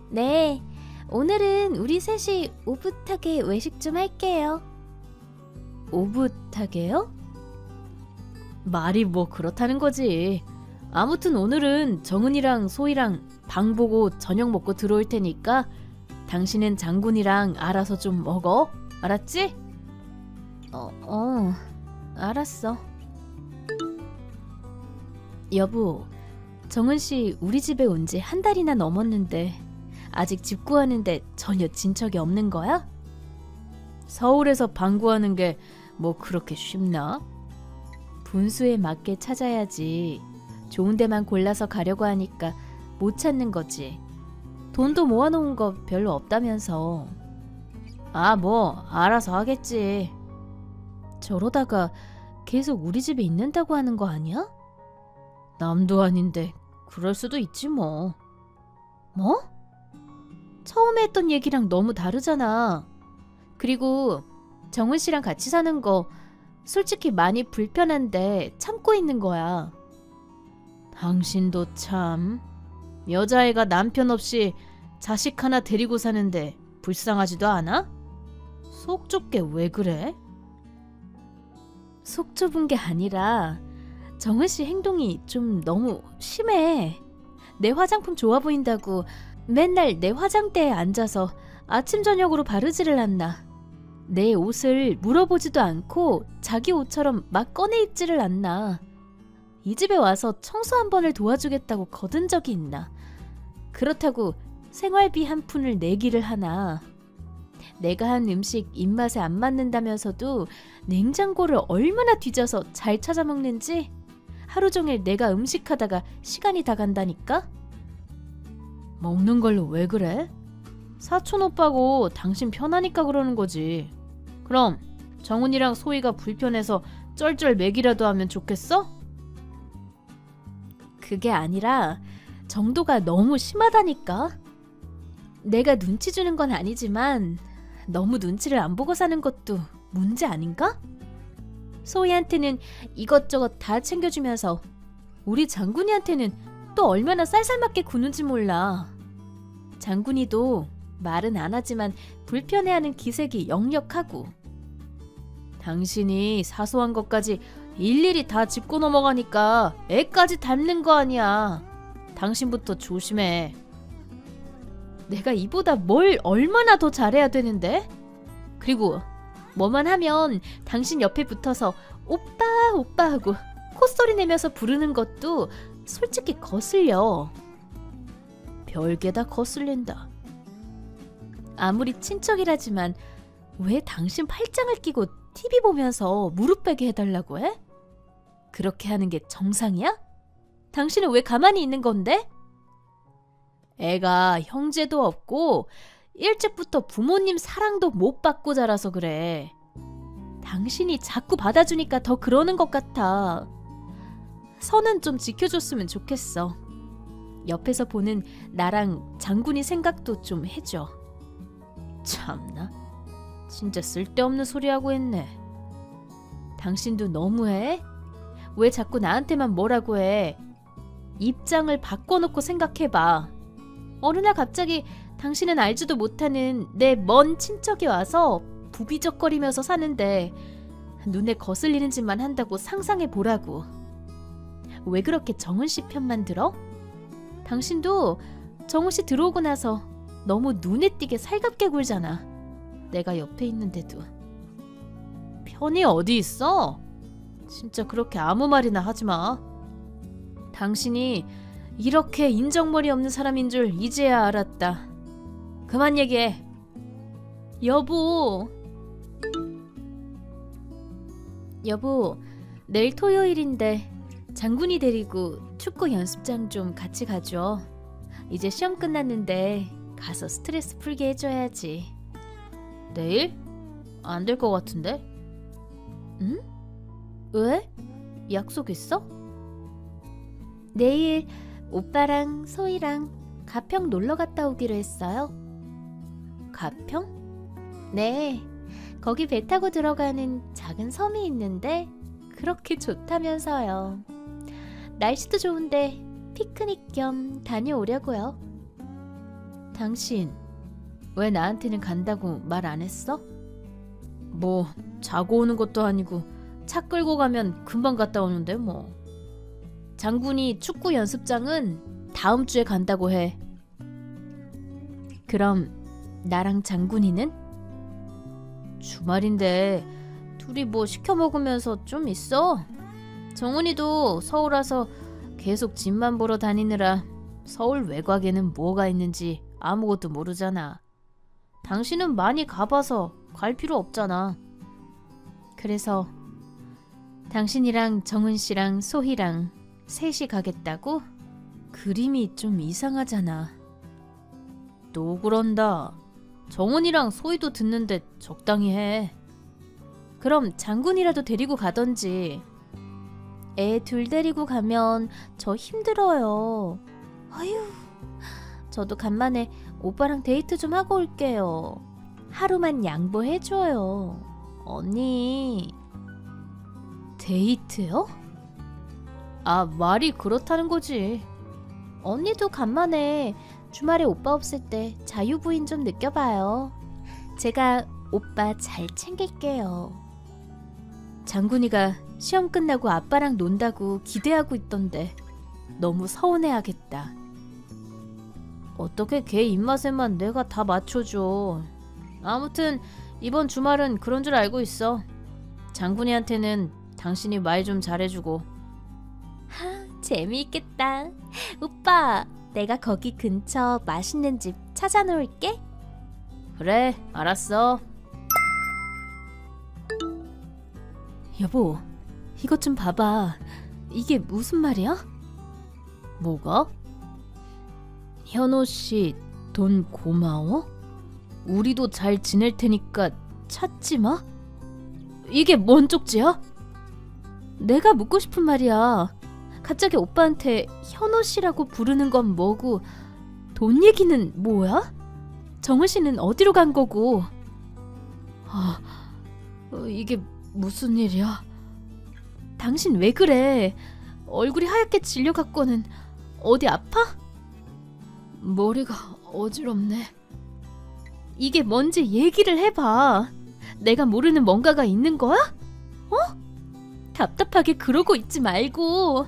[SPEAKER 5] 네, 오늘은 우리 셋이 오붓하게 외식 좀 할게요. 오붓하게요? 말이 뭐 그렇다는 거지. 아무튼 오늘은 정은이랑 소희랑 방 보고 저녁 먹고 들어올 테니까 당신은 장군이랑 알아서 좀 먹어. 알았지? 알았어. 여보, 정은씨 우리 집에 온 지 한 달이나 넘었는데 아직 집 구하는데 전혀 진척이 없는 거야? 서울에서 방 구하는 게 뭐 그렇게 쉽나? 분수에 맞게 찾아야지. 좋은 데만 골라서 가려고 하니까 못 찾는 거지. 돈도 모아놓은 거 별로 없다면서. 아, 뭐 알아서 하겠지. 저러다가 계속 우리 집에 있는다고 하는 거 아니야? 남도 아닌데 그럴 수도 있지 뭐. 뭐? 처음에 했던 얘기랑 너무 다르잖아. 그리고 정은 씨랑 같이 사는 거 솔직히 많이 불편한데 참고 있는 거야. 당신도 참. 여자애가 남편 없이 자식 하나 데리고 사는데 불쌍하지도 않아? 속 좁게 왜 그래? 속 좁은 게 아니라 정은 씨 행동이 좀 너무 심해. 내 화장품 좋아 보인다고 맨날 내 화장대에 앉아서 아침 저녁으로 바르지를 않나. 내 옷을 물어보지도 않고 자기 옷처럼 막 꺼내 입지를 않나. 이 집에 와서 청소 한 번을 도와주겠다고 거둔 적이 있나. 그렇다고 생활비 한 푼을 내기를 하나. 내가 한 음식 입맛에 안 맞는다면서도 냉장고를 얼마나 뒤져서 잘 찾아 먹는지 하루 종일 내가 음식하다가 시간이 다 간다니까? 먹는 걸로 왜 그래? 사촌 오빠고 당신 편하니까 그러는 거지. 그럼 정훈이랑 소희가 불편해서 쩔쩔 매기라도 하면 좋겠어? 그게 아니라 정도가 너무 심하다니까. 내가 눈치 주는 건 아니지만 너무 눈치를 안 보고 사는 것도 문제 아닌가? 소희한테는 이것저것 다 챙겨주면서 우리 장군이한테는 또 얼마나 쌀쌀맞게 구는지 몰라. 장군이도 말은 안 하지만 불편해하는 기색이 역력하고. 당신이 사소한 것까지 일일이 다 짚고 넘어가니까 애까지 닮는 거 아니야. 당신부터 조심해. 내가 이보다 뭘 얼마나 더 잘해야 되는데? 그리고 뭐만 하면 당신 옆에 붙어서 오빠 오빠 하고 콧소리 내면서 부르는 것도 솔직히 거슬려. 별게 다 거슬린다. 아무리 친척이라지만 왜 당신 팔짱을 끼고 TV 보면서 무릎 베게 해달라고 해? 그렇게 하는 게 정상이야? 당신은 왜 가만히 있는 건데? 애가 형제도 없고 일찍부터 부모님 사랑도 못 받고 자라서 그래. 당신이 자꾸 받아주니까 더 그러는 것 같아. 선은 좀 지켜줬으면 좋겠어. 옆에서 보는 나랑 장군이 생각도 좀 해줘. 참나, 진짜 쓸데없는 소리하고 했네. 당신도 너무해? 왜 자꾸 나한테만 뭐라고 해? 입장을 바꿔놓고 생각해봐. 어느 날 갑자기 당신은 알지도 못하는 내 먼 친척이 와서 부비적거리면서 사는데 눈에 거슬리는 짓만 한다고 상상해보라고. 왜 그렇게 정은씨 편만 들어? 당신도 정은씨 들어오고 나서 너무 눈에 띄게 살갑게 굴잖아. 내가 옆에 있는데도. 편이 어디 있어? 진짜 그렇게 아무 말이나 하지 마. 당신이 이렇게 인정머리 없는 사람인 줄 이제야 알았다. 그만 얘기해. 여보. 여보, 내일 토요일인데 장군이 데리고 축구 연습장 좀 같이 가줘. 이제 시험 끝났는데 가서 스트레스 풀게 해줘야지. 내일? 안 될 것 같은데? 응? 왜? 약속 있어? 내일 오빠랑 소희랑 가평 놀러 갔다 오기로 했어요. 가평? 네, 거기 배 타고 들어가는 작은 섬이 있는데 그렇게 좋다면서요. 날씨도 좋은데 피크닉 겸 다녀오려고요. 당신 왜 나한테는 간다고 말 안 했어? 뭐 자고 오는 것도 아니고 차 끌고 가면 금방 갔다 오는데 뭐. 장군이 축구 연습장은 다음 주에 간다고 해. 그럼 나랑 장군이는? 주말인데 둘이 뭐 시켜 먹으면서 좀 있어. 정훈이도 서울 와서 계속 집만 보러 다니느라 서울 외곽에는 뭐가 있는지 아무것도 모르잖아. 당신은 많이 가봐서 갈 필요 없잖아. 그래서 당신이랑 정은 씨랑 소희랑 셋이 가겠다고? 그림이 좀 이상하잖아. 또 그런다. 정은이랑 소희도 듣는데 적당히 해. 그럼 장군이라도 데리고 가던지. 애 둘 데리고 가면 저 힘들어요. 아휴, 저도 간만에 오빠랑 데이트 좀 하고 올게요. 하루만 양보해줘요. 언니. 데이트요? 아, 말이 그렇다는 거지. 언니도 간만에 주말에 오빠 없을 때 자유부인 좀 느껴봐요. 제가 오빠 잘 챙길게요. 장군이가 시험 끝나고 아빠랑 논다고 기대하고 있던데 너무 서운해하겠다. 어떻게 걔 입맛에만 내가 다 맞춰줘. 아무튼 이번 주말은 그런 줄 알고 있어. 장군이한테는 당신이 말 좀 잘해주고. 하, 재미있겠다. 오빠, 내가 거기 근처 맛있는 집 찾아놓을게. 그래, 알았어. 여보, 이것 좀 봐봐. 이게 무슨 말이야? 뭐가? 현호 씨, 돈 고마워? 우리도 잘 지낼 테니까 찾지 마? 이게 뭔 쪽지야? 내가 묻고 싶은 말이야. 갑자기 오빠한테 현호 씨라고 부르는 건 뭐고, 돈 얘기는 뭐야? 정은 씨는 어디로 간 거고? 이게 무슨 일이야? 당신 왜 그래? 얼굴이 하얗게 질려갖고는 어디 아파? 머리가 어지럽네. 이게 뭔지 얘기를 해봐. 내가 모르는 뭔가가 있는 거야? 어? 답답하게 그러고 있지 말고.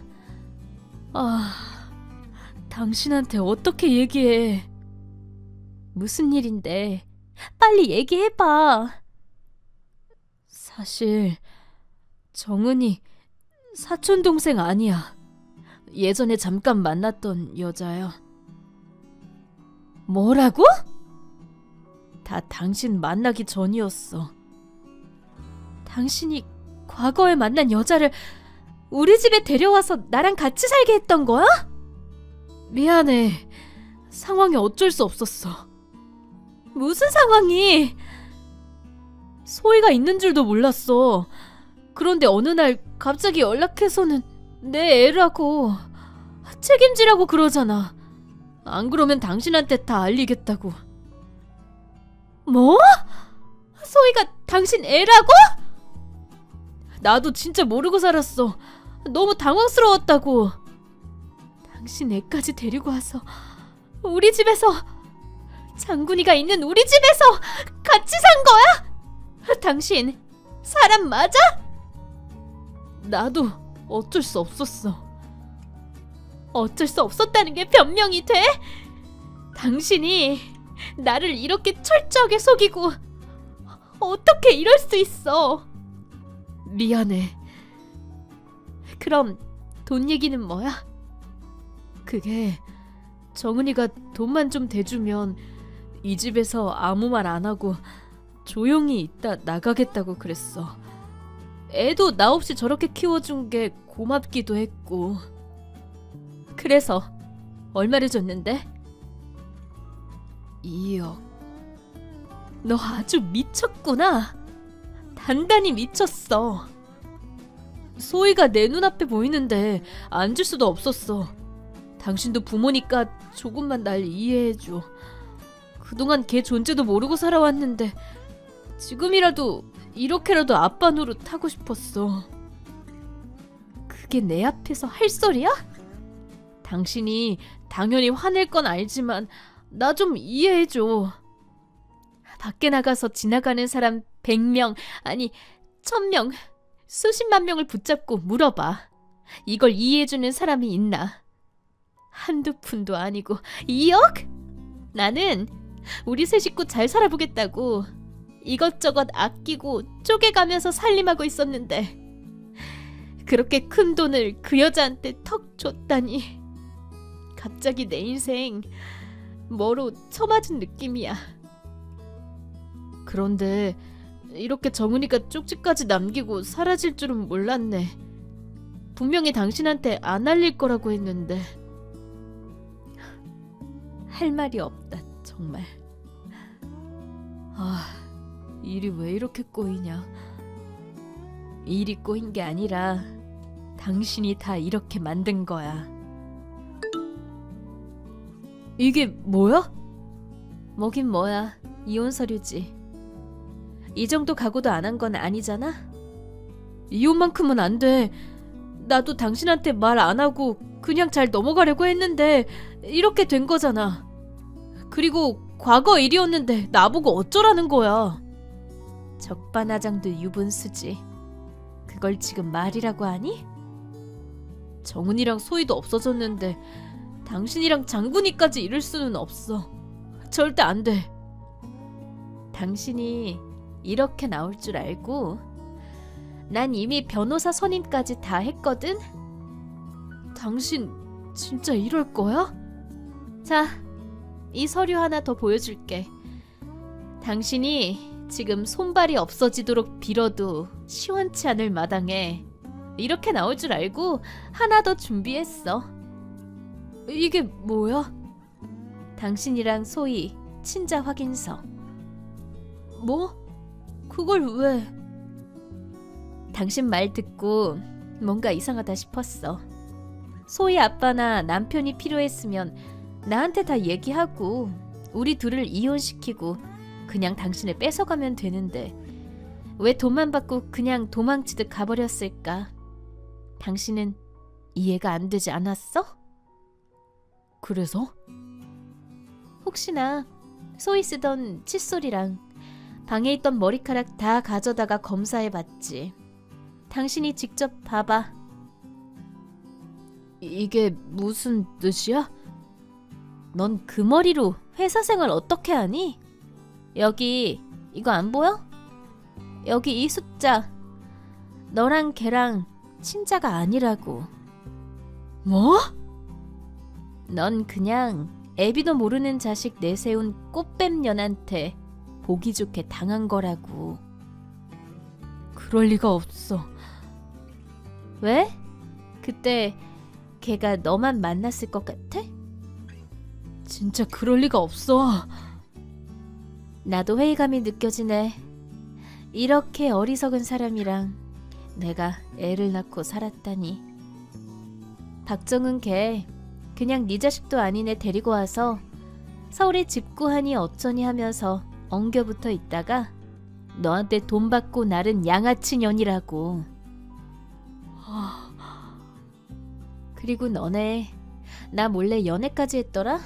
[SPEAKER 5] 당신한테 어떻게 얘기해? 무슨 일인데? 빨리 얘기해봐. 사실 정은이 사촌동생 아니야. 예전에 잠깐 만났던 여자야. 뭐라고? 다 당신 만나기 전이었어. 당신이 과거에 만난 여자를 우리 집에 데려와서 나랑 같이 살게 했던 거야? 미안해. 상황이 어쩔 수 없었어. 무슨 상황이? 소희가 있는 줄도 몰랐어. 그런데 어느 날 갑자기 연락해서는 내 애라고 책임지라고 그러잖아. 안 그러면 당신한테 다 알리겠다고. 뭐? 소희가 당신 애라고? 나도 진짜 모르고 살았어. 너무 당황스러웠다고. 당신 애까지 데리고 와서 우리 집에서, 장군이가 있는 우리 집에서 같이 산 거야? 당신 사람 맞아? 나도 어쩔 수 없었어. 어쩔 수 없었다는 게 변명이 돼? 당신이 나를 이렇게 철저하게 속이고 어떻게 이럴 수 있어? 미안해. 그럼 돈 얘기는 뭐야? 그게 정은이가 돈만 좀 대주면 이 집에서 아무 말 안 하고 조용히 있다 나가겠다고 그랬어. 애도 나 없이 저렇게 키워준 게 고맙기도 했고. 그래서 얼마를 줬는데? 2억. 너 아주 미쳤구나. 단단히 미쳤어. 소희가 내 눈앞에 보이는데 안 줄 수도 없었어. 당신도 부모니까 조금만 날 이해해줘. 그동안 걔 존재도 모르고 살아왔는데 지금이라도 이렇게라도 아빠 노릇 하고 싶었어. 그게 내 앞에서 할 소리야? 당신이 당연히 화낼 건 알지만 나 좀 이해해줘. 밖에 나가서 지나가는 사람 100명, 아니 1000명, 수십만 명을 붙잡고 물어봐. 이걸 이해해주는 사람이 있나? 한두 푼도 아니고 2억? 나는 우리 세 식구 잘 살아보겠다고 이것저것 아끼고 쪼개가면서 살림하고 있었는데 그렇게 큰 돈을 그 여자한테 턱 줬다니. 갑자기 내 인생 뭐로 쳐맞은 느낌이야. 그런데 이렇게 정은이가 쪽지까지 남기고 사라질 줄은 몰랐네. 분명히 당신한테 안 알릴 거라고 했는데. 할 말이 없다, 정말. 아, 일이 왜 이렇게 꼬이냐. 일이 꼬인 게 아니라 당신이 다 이렇게 만든 거야. 이게 뭐야? 뭐긴 뭐야. 이혼 서류지. 이 정도 각오도 안 한 건 아니잖아? 이혼만큼은 안 돼. 나도 당신한테 말 안 하고 그냥 잘 넘어가려고 했는데 이렇게 된 거잖아. 그리고 과거 일이었는데 나보고 어쩌라는 거야. 적반하장도 유분수지. 그걸 지금 말이라고 하니? 정은이랑 소희도 없어졌는데 당신이랑 장군이까지 이럴 수는 없어. 절대 안 돼. 당신이 이렇게 나올 줄 알고 난 이미 변호사 선임까지 다 했거든? 당신 진짜 이럴 거야? 자, 이 서류 하나 더 보여줄게. 당신이 지금 손발이 없어지도록 빌어도 시원치 않을 마당에 이렇게 나올 줄 알고 하나 더 준비했어. 이게 뭐야? 당신이랑 소희 친자 확인서. 뭐? 그걸 왜? 당신 말 듣고 뭔가 이상하다 싶었어. 소희 아빠나 남편이 필요했으면 나한테 다 얘기하고 우리 둘을 이혼시키고 그냥 당신을 뺏어가면 되는데 왜 돈만 받고 그냥 도망치듯 가버렸을까? 당신은 이해가 안 되지 않았어? 그래서? 혹시나 소희 쓰던 칫솔이랑 방에 있던 머리카락 다 가져다가 검사해봤지. 당신이 직접 봐봐. 이게 무슨 뜻이야? 넌 그 머리로 회사 생활 어떻게 하니? 여기 이거 안 보여? 여기 이 숫자. 너랑 걔랑 친자가 아니라고. 뭐? 넌 그냥 애비도 모르는 자식 내세운 꽃뱀년한테 보기 좋게 당한 거라고. 그럴 리가 없어. 왜? 그때 걔가 너만 만났을 것 같아? 진짜 그럴 리가 없어. 나도 회의감이 느껴지네. 이렇게 어리석은 사람이랑 내가 애를 낳고 살았다니. 박정은 걔 그냥 네 자식도 아닌 애 데리고 와서 서울에 집 구하니 어쩌니 하면서 엉겨붙어 있다가 너한테 돈 받고 나른 양아치 년이라고. 그리고 너네 나 몰래 연애까지 했더라?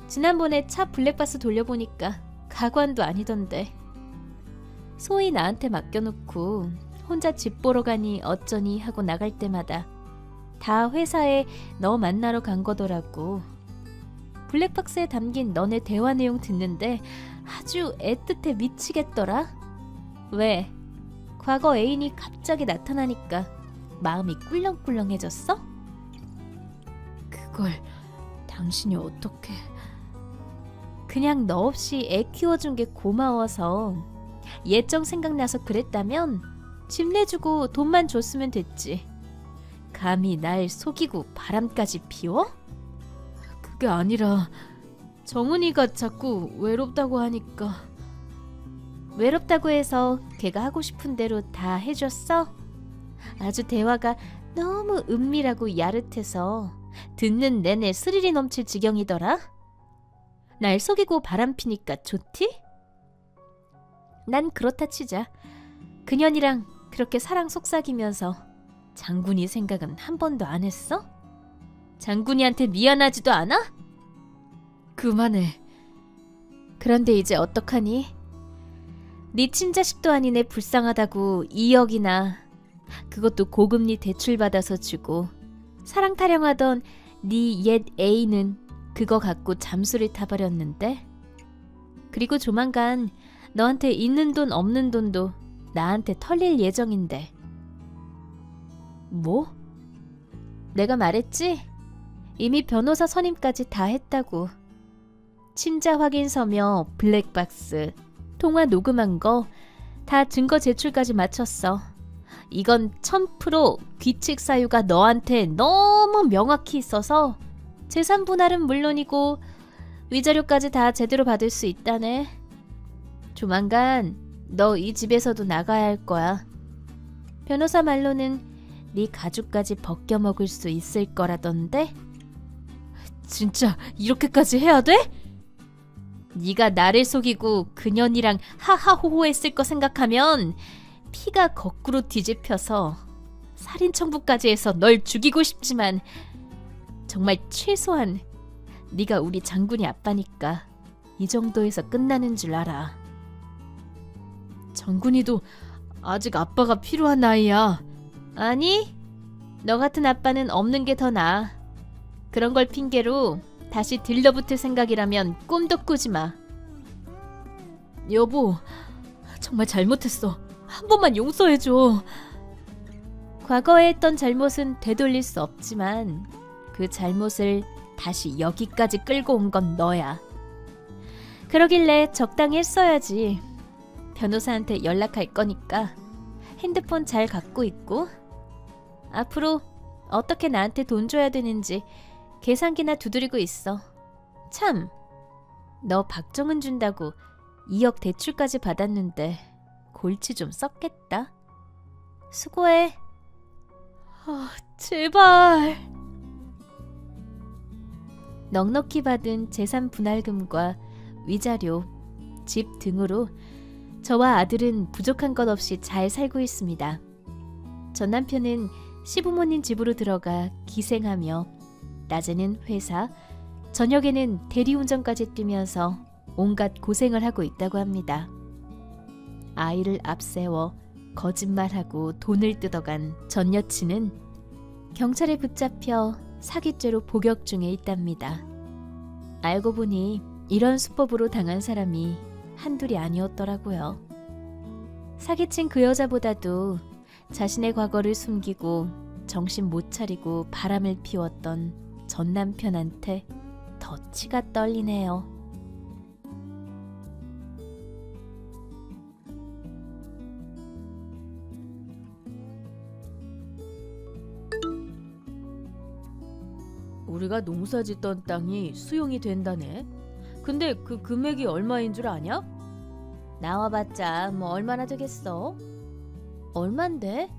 [SPEAKER 5] 지난번에 차 블랙박스 돌려보니까 가관도 아니던데. 소희 나한테 맡겨놓고 혼자 집 보러 가니 어쩌니 하고 나갈 때마다 다 회사에 너 만나러 간 거더라고. 블랙박스에 담긴 너네 대화 내용 듣는데 아주 애틋해 미치겠더라. 왜? 과거 애인이 갑자기 나타나니까 마음이 꿀렁꿀렁해졌어? 그걸 당신이 어떻게... 그냥 너 없이 애 키워준 게 고마워서 예정 생각나서 그랬다면 집 내주고 돈만 줬으면 됐지. 감히 날 속이고 바람까지 피워? 그게 아니라 정은이가 자꾸 외롭다고 하니까. 외롭다고 해서 걔가 하고 싶은 대로 다 해줬어? 아주 대화가 너무 은밀하고 야릇해서 듣는 내내 스릴이 넘칠 지경이더라. 날 속이고 바람피니까 좋디? 난 그렇다 치자. 그년이랑 그렇게 사랑 속삭이면서 장군이 생각은 한 번도 안 했어? 장군이한테 미안하지도 않아? 그만해. 그런데 이제 어떡하니? 네 친자식도 아닌 애 불쌍하다고 2억이나, 그것도 고금리 대출받아서 주고, 사랑 타령하던 네 옛 애인은 그거 갖고 잠수를 타버렸는데, 그리고 조만간 너한테 있는 돈 없는 돈도 나한테 털릴 예정인데. 뭐? 내가 말했지? 이미 변호사 선임까지 다 했다고. 친자 확인서며 블랙박스, 통화 녹음한 거 다 증거 제출까지 마쳤어. 이건 1000% 귀책 사유가 너한테 너무 명확히 있어서 재산 분할은 물론이고 위자료까지 다 제대로 받을 수 있다네. 조만간 너 이 집에서도 나가야 할 거야. 변호사 말로는 네 가죽까지 벗겨먹을 수 있을 거라던데? 진짜 이렇게까지 해야 돼? 네가 나를 속이고 그년이랑 하하호호했을 거 생각하면 피가 거꾸로 뒤집혀서 살인 청부까지 해서 널 죽이고 싶지만, 정말 최소한 네가 우리 장군이 아빠니까 이 정도에서 끝나는 줄 알아. 장군이도 아직 아빠가 필요한 나이야. 아니, 너 같은 아빠는 없는 게 더 나아. 그런 걸 핑계로 다시 들러붙을 생각이라면 꿈도 꾸지 마. 여보, 정말 잘못했어. 한 번만 용서해줘. 과거에 했던 잘못은 되돌릴 수 없지만 그 잘못을 다시 여기까지 끌고 온 건 너야. 그러길래 적당히 했어야지. 변호사한테 연락할 거니까 핸드폰 잘 갖고 있고, 앞으로 어떻게 나한테 돈 줘야 되는지 계산기나 두드리고 있어. 참, 너 박정은 준다고 2억 대출까지 받았는데 골치 좀 썩겠다. 수고해. 제발. 넉넉히 받은 재산 분할금과 위자료, 집 등으로 저와 아들은 부족한 것 없이 잘 살고 있습니다. 전 남편은 시부모님 집으로 들어가 기생하며 낮에는 회사, 저녁에는 대리운전까지 뛰면서 온갖 고생을 하고 있다고 합니다. 아이를 앞세워 거짓말하고 돈을 뜯어간 전 여친은 경찰에 붙잡혀 사기죄로 복역 중에 있답니다. 알고 보니 이런 수법으로 당한 사람이 한둘이 아니었더라고요. 사기친 그 여자보다도 자신의 과거를 숨기고 정신 못 차리고 바람을 피웠던 전 남편한테 더 치가 떨리네요. 우리가 농사 짓던 땅이 수용이 된다네. 근데 그 금액이 얼마인 줄 아냐? 나와봤자 뭐 얼마나 되겠어? 얼만데?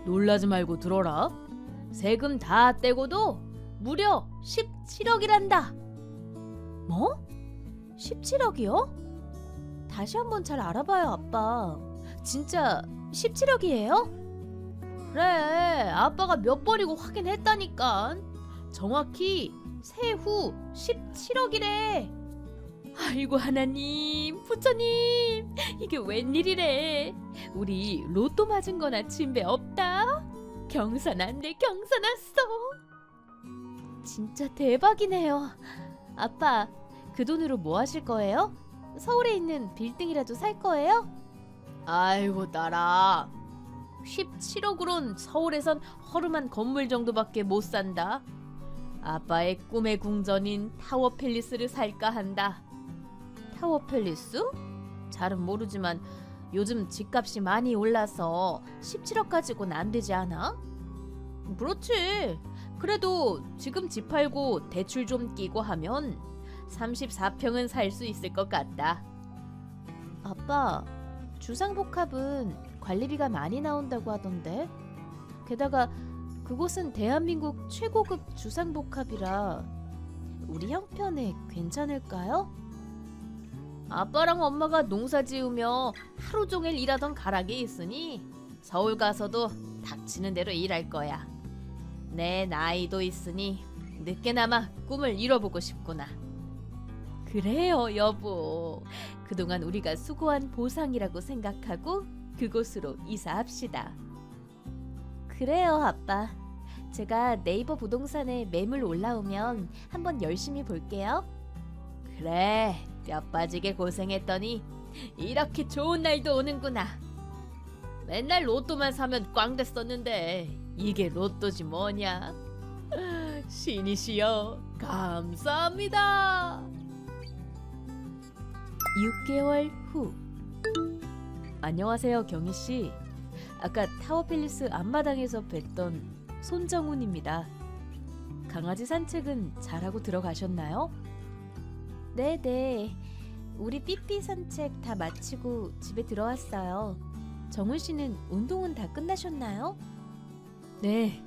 [SPEAKER 5] 놀라지 말고 들어라. 세금 다 떼고도 무려 17억이란다. 뭐? 17억이요? 다시 한번 잘 알아봐요, 아빠. 진짜 17억이에요? 그래, 아빠가 몇 번이고 확인했다니까. 정확히 세후 17억이래. 아이고 하나님, 부처님, 이게 웬일이래. 우리 로또 맞은 거나 침배 없다. 경사났네, 경사났어. 진짜 대박이네요. 아빠, 그 돈으로 뭐 하실 거예요? 서울에 있는 빌딩이라도 살 거예요? 아이고 딸아, 17억으론 서울에선 허름한 건물 정도밖에 못 산다. 아빠의 꿈의 궁전인 타워팰리스를 살까 한다. 타워팰리스? 잘은 모르지만 요즘 집값이 많이 올라서 17억 가지고는 안 되지 않아? 그렇지. 그래도 지금 집 팔고 대출 좀 끼고 하면 34평은 살 수 있을 것 같다. 아빠, 주상복합은 관리비가 많이 나온다고 하던데. 게다가 그곳은 대한민국 최고급 주상복합이라 우리 형편에 괜찮을까요? 아빠랑 엄마가 농사 지으며 하루 종일 일하던 가락이 있으니 서울 가서도 닥치는 대로 일할 거야. 내 나이도 있으니 늦게나마 꿈을 이뤄보고 싶구나. 그래요, 여보. 그동안 우리가 수고한 보상이라고 생각하고 그곳으로 이사합시다. 그래요, 아빠. 제가 네이버 부동산에 매물 올라오면 한번 열심히 볼게요. 그래, 뼈 빠지게 고생했더니 이렇게 좋은 날도 오는구나. 맨날 로또만 사면 꽝 됐었는데 이게 로또지 뭐냐. 신이시여, 감사합니다. 6개월 후. 안녕하세요, 경희씨. 아까 타워팰리스 앞마당에서 뵀던 손정훈입니다. 강아지 산책은 잘하고 들어가셨나요? 네네. 우리 삐삐 산책 다 마치고 집에 들어왔어요. 정훈씨는 운동은 다 끝나셨나요? 네.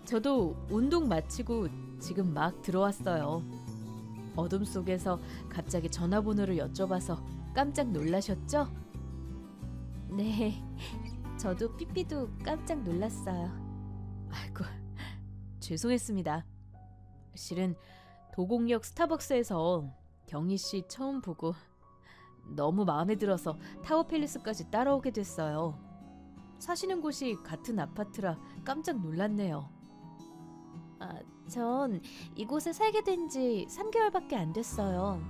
[SPEAKER 5] 저도 운동 마치고 지금 막 들어왔어요. 어둠 속에서 갑자기 전화번호를 여쭤봐서 깜짝 놀라셨죠? 네, 저도 삐삐도 깜짝 놀랐어요. 아이고, 죄송했습니다. 실은 도곡역 스타벅스에서 경희씨 처음 보고 너무 마음에 들어서 타워팰리스까지 따라오게 됐어요. 사시는 곳이 같은 아파트라 깜짝 놀랐네요. 전 이곳에 살게 된 지 3개월밖에 안 됐어요.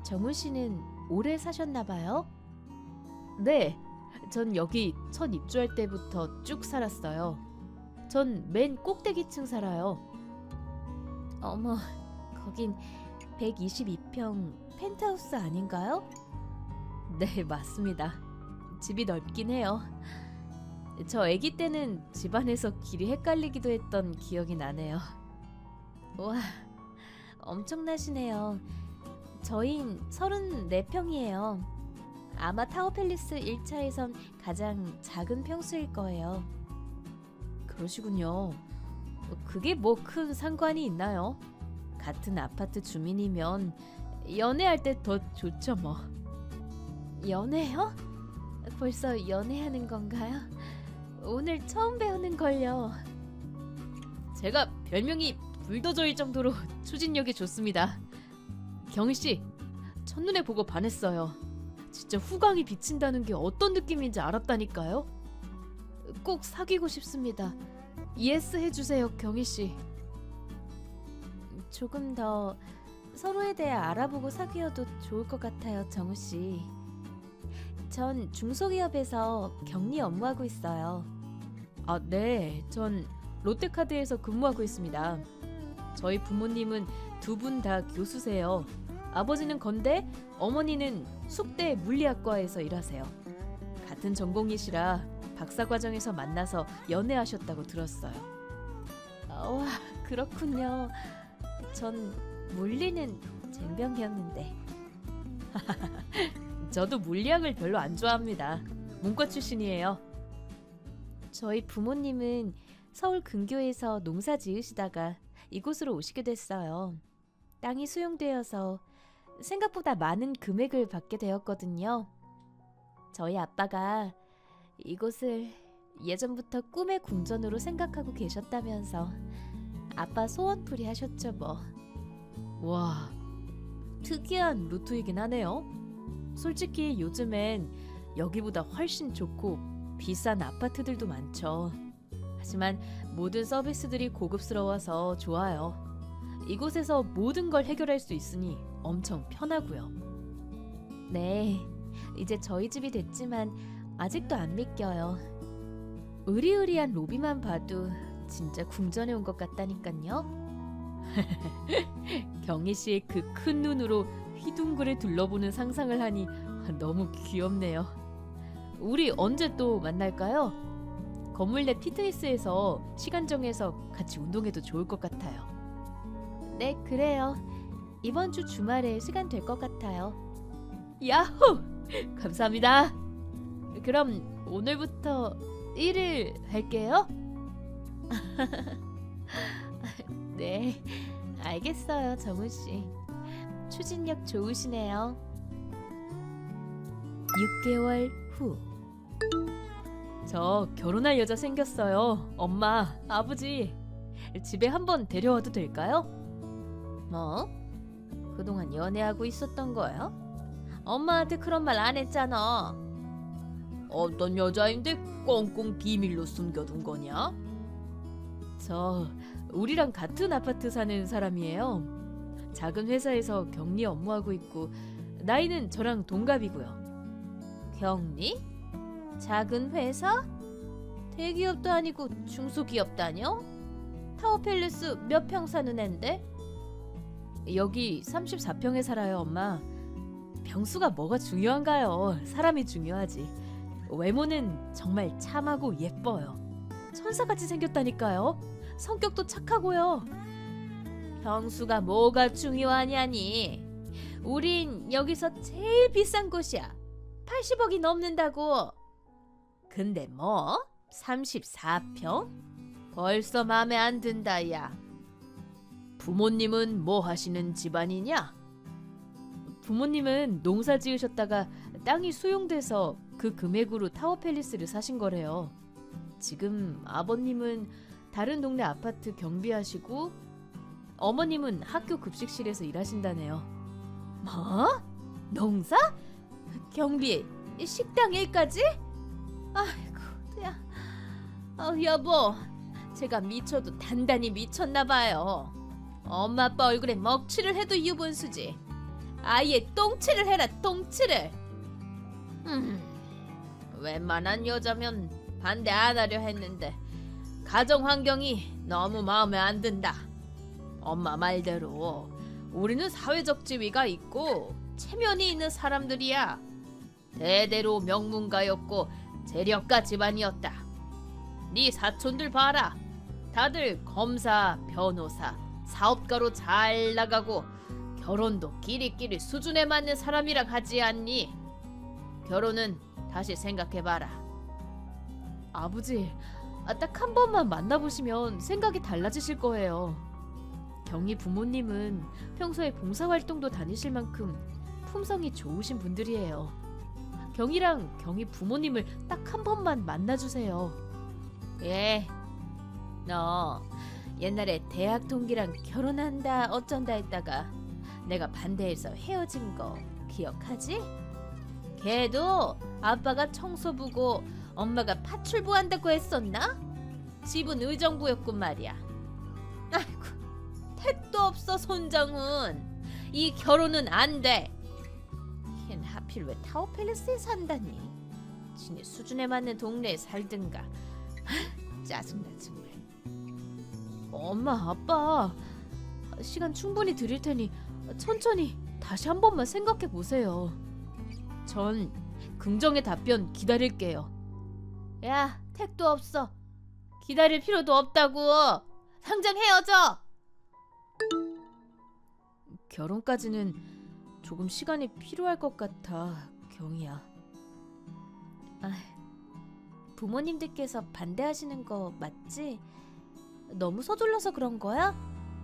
[SPEAKER 5] 정훈 씨는 오래 사셨나 봐요? 네, 전 여기 첫 입주할 때부터 쭉 살았어요. 전 맨 꼭대기층 살아요. 어머, 거긴 122평 펜트하우스 아닌가요? 네, 맞습니다. 집이 넓긴 해요. 저 아기 때는 집안에서 길이 헷갈리기도 했던 기억이 나네요. 와, 엄청나시네요. 저흰 34평이에요. 아마 타워팰리스 1차에선 가장 작은 평수일 거예요. 그러시군요. 그게 뭐 큰 상관이 있나요? 같은 아파트 주민이면 연애할 때 더 좋죠 뭐. 연애요? 벌써 연애하는 건가요? 오늘 처음 배우는 걸요. 제가 별명이 불도저일 정도로 추진력이 좋습니다. 경희씨, 첫눈에 보고 반했어요. 진짜 후광이 비친다는 게 어떤 느낌인지 알았다니까요. 꼭 사귀고 싶습니다. 예스 해주세요, 경희씨. 조금 더 서로에 대해 알아보고 사귀어도 좋을 것 같아요, 정우씨. 전 중소기업에서 격리 업무하고 있어요. 아, 네. 전 롯데카드에서 근무하고 있습니다. 저희 부모님은 두 분 다 교수세요. 아버지는 건대, 어머니는 숙대 물리학과에서 일하세요. 같은 전공이시라 박사과정에서 만나서 연애하셨다고 들었어요. 와, 그렇군요. 전 물리는 젬병이었는데. 저도 물리학을 별로 안 좋아합니다. 문과 출신이에요. 저희 부모님은 서울 근교에서 농사 지으시다가 이곳으로 오시게 됐어요. 땅이 수용되어서 생각보다 많은 금액을 받게 되었거든요. 저희 아빠가 이곳을 예전부터 꿈의 궁전으로 생각하고 계셨다면서 아빠 소원풀이 하셨죠 뭐. 와, 특이한 루트이긴 하네요. 솔직히 요즘엔 여기보다 훨씬 좋고 비싼 아파트들도 많죠. 하지만 모든 서비스들이 고급스러워서 좋아요. 이곳에서 모든 걸 해결할 수 있으니 엄청 편하고요. 네, 이제 저희 집이 됐지만 아직도 안 믿겨요. 으리으리한 로비만 봐도 진짜 궁전에 온 것 같다니깐요. 경희 씨의 그 큰 눈으로 휘둥그레 둘러보는 상상을 하니 너무 귀엽네요. 우리 언제 또 만날까요? 건물 내 피트니스에서 시간 정해서 같이 운동해도 좋을 것 같아요. 네, 그래요. 이번 주 주말에 시간 될 것 같아요. 야호! 감사합니다. 그럼 오늘부터 1일 할게요. 네, 알겠어요, 정우 씨. 추진력 좋으시네요. 6개월 후. 저 결혼할 여자 생겼어요. 엄마, 아버지. 집에 한번 데려와도 될까요? 뭐? 그동안 연애하고 있었던 거예요? 엄마한테 그런 말 안 했잖아. 어떤 여자인데 꽁꽁 비밀로 숨겨둔 거냐? 저 우리랑 같은 아파트 사는 사람이에요. 작은 회사에서 격리 업무하고 있고 나이는 저랑 동갑이고요. 격리? 작은 회사? 대기업도 아니고 중소기업다녀? 타워팰리스 몇 평 사는 앤데? 여기 34평에 살아요, 엄마. 평수가 뭐가 중요한가요? 사람이 중요하지. 외모는 정말 참하고 예뻐요. 천사같이 생겼다니까요. 성격도 착하고요. 평수가 뭐가 중요하냐니. 우린 여기서 제일 비싼 곳이야. 80억이 넘는다고. 근데 뭐? 34평? 벌써 마음에 안 든다, 야. 부모님은 뭐 하시는 집안이냐? 부모님은 농사 지으셨다가 땅이 수용돼서 그 금액으로 타워팰리스를 사신 거래요. 지금 아버님은 다른 동네 아파트 경비하시고 어머님은 학교 급식실에서 일하신다네요. 뭐? 농사? 경비, 식당 일까지? 아이고, 야. 여보, 제가 미쳐도 단단히 미쳤나봐요. 엄마 아빠 얼굴에 먹칠을 해도 유분수지. 아예 똥칠을 해라, 똥칠을. 웬만한 여자면 반대 안 하려 했는데 가정 환경이 너무 마음에 안 든다. 엄마 말대로 우리는 사회적 지위가 있고 체면이 있는 사람들이야. 대대로 명문가였고 재력가 집안이었다. 네 사촌들 봐라. 다들 검사, 변호사, 사업가로 잘 나가고 결혼도 끼리끼리 수준에 맞는 사람이랑 하지 않니? 결혼은 다시 생각해봐라. 아버지, 딱 한 번만 만나보시면 생각이 달라지실 거예요. 경희 부모님은 평소에 봉사활동도 다니실 만큼 품성이 좋으신 분들이에요. 경희랑 경희 부모님을 딱 한 번만 만나주세요. 예, 너 옛날에 대학 동기랑 결혼한다 어쩐다 했다가 내가 반대해서 헤어진 거 기억하지? 걔도 아빠가 청소부고 엄마가 파출부 한다고 했었나? 집은 의정부였군 말이야. 아이고, 택도 없어 손정훈. 이 결혼은 안 돼. 걘 하필 왜 타워팰리스에 산다니. 지네 수준에 맞는 동네에 살든가. 짜증나 정말. 엄마 아빠 시간 충분히 드릴 테니 천천히 다시 한 번만 생각해 보세요. 전 긍정의 답변 기다릴게요. 야, 택도 없어. 기다릴 필요도 없다고. 당장 헤어져. 결혼까지는 조금 시간이 필요할 것 같아, 경희야. 부모님들께서 반대하시는 거 맞지? 너무 서둘러서 그런 거야?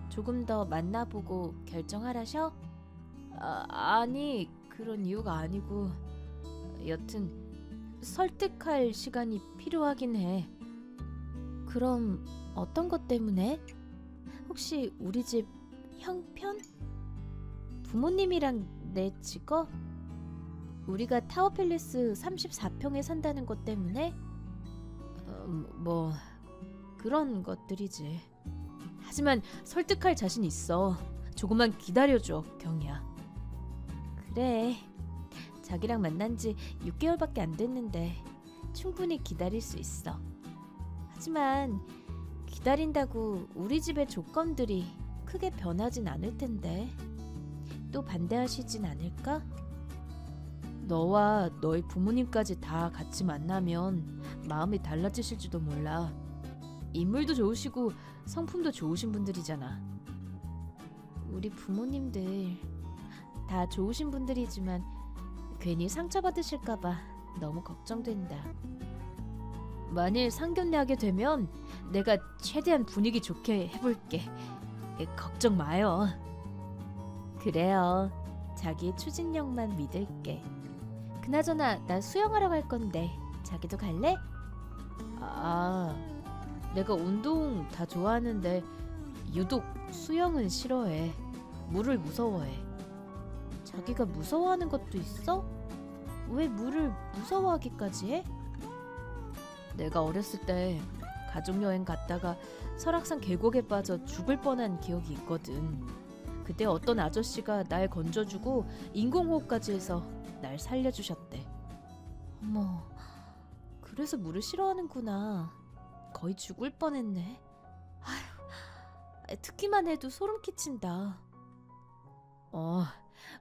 [SPEAKER 5] 조금 더 만나보고 결정하라셔? 아니, 그런 이유가 아니고 여튼 설득할 시간이 필요하긴 해. 그럼 어떤 것 때문에? 혹시 우리 집 형편? 부모님이랑 내 직업? 우리가 타워팰리스 34평에 산다는 것 때문에? 뭐 그런 것들이지. 하지만 설득할 자신 있어. 조금만 기다려줘, 경희야. 그래. 자기랑 만난 지 6개월밖에 안 됐는데 충분히 기다릴 수 있어. 하지만 기다린다고 우리 집의 조건들이 크게 변하진 않을 텐데 또 반대하시진 않을까? 너와 너희 부모님까지 다 같이 만나면 마음이 달라지실지도 몰라. 인물도 좋으시고 성품도 좋으신 분들이잖아. 우리 부모님들 다 좋으신 분들이지만 괜히 상처받으실까봐 너무 걱정된다. 만일 상견례하게 되면 내가 최대한 분위기 좋게 해볼게. 걱정 마요. 그래요. 자기 추진력만 믿을게. 그나저나 나 수영하러 갈 건데 자기도 갈래? 내가 운동 다 좋아하는데 유독 수영은 싫어해. 물을 무서워해. 자기가 무서워하는 것도 있어? 왜 물을 무서워하기까지 해? 내가 어렸을 때 가족여행 갔다가 설악산 계곡에 빠져 죽을 뻔한 기억이 있거든. 그때 어떤 아저씨가 날 건져주고 인공호흡까지 해서 날 살려주셨대. 어머, 그래서 물을 싫어하는구나. 거의 죽을 뻔했네. 아휴, 듣기만 해도 소름 끼친다.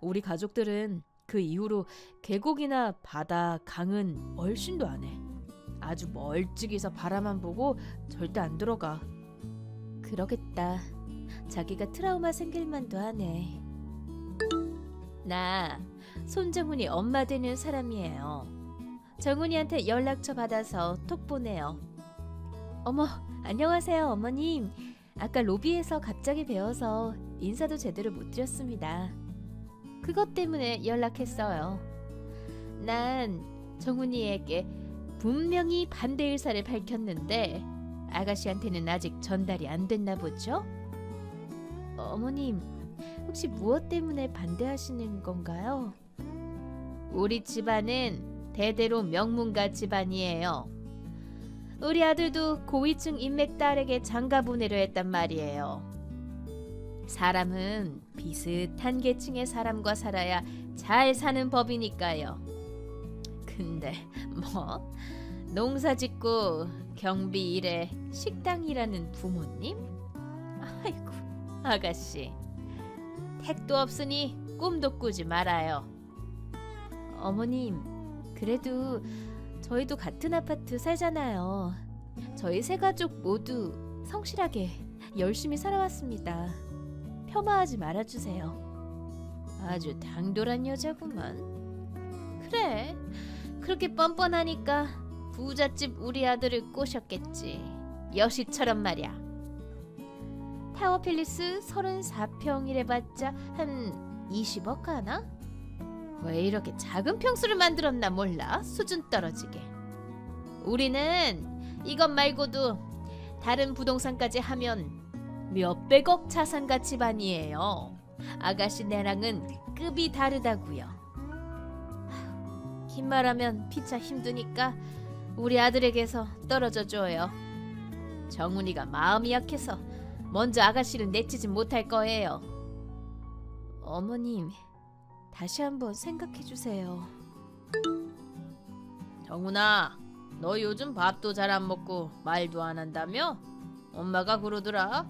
[SPEAKER 5] 우리 가족들은 그 이후로 계곡이나 바다, 강은 얼씬도 안 해. 아주 멀찍이서 바라만 보고 절대 안 들어가. 그러겠다. 자기가 트라우마 생길 만도 하네. 나 손정훈이 엄마 되는 사람이에요. 정훈이한테 연락처 받아서 톡 보내요. 어머, 안녕하세요 어머님. 아까 로비에서 갑자기 뵈어서 인사도 제대로 못 드렸습니다. 그것 때문에 연락했어요. 난 정훈이에게 분명히 반대 의사를 밝혔는데 아가씨한테는 아직 전달이 안 됐나 보죠? 어머님, 혹시 무엇 때문에 반대하시는 건가요? 우리 집안은 대대로 명문가 집안이에요. 우리 아들도 고위층 인맥 딸에게 장가 보내려 했단 말이에요. 사람은 비슷한 계층의 사람과 살아야 잘 사는 법이니까요. 근데 뭐 농사 짓고 경비 일에 식당 일하는 부모님? 아이고 아가씨, 택도 없으니 꿈도 꾸지 말아요. 어머님, 그래도 저희도 같은 아파트 살잖아요. 저희 세 가족 모두 성실하게 열심히 살아왔습니다. 폄하하지 말아주세요. 아주 당돌한 여자구만. 그래, 그렇게 뻔뻔하니까 부잣집 우리 아들을 꼬셨겠지. 여시처럼 말이야. 타워팰리스 34평이래봤자 한 20억 하나? 왜 이렇게 작은 평수를 만들었나 몰라. 수준 떨어지게. 우리는 이것 말고도 다른 부동산까지 하면 몇백억 자산가 집안이에요. 아가씨 내랑은 급이 다르다고요. 긴 말하면 피차 힘드니까 우리 아들에게서 떨어져 줘요. 정훈이가 마음이 약해서 먼저 아가씨를 내치지 못할 거예요. 어머님, 다시 한번 생각해 주세요. 정훈아, 너 요즘 밥도 잘 안 먹고 말도 안 한다며? 엄마가 그러더라.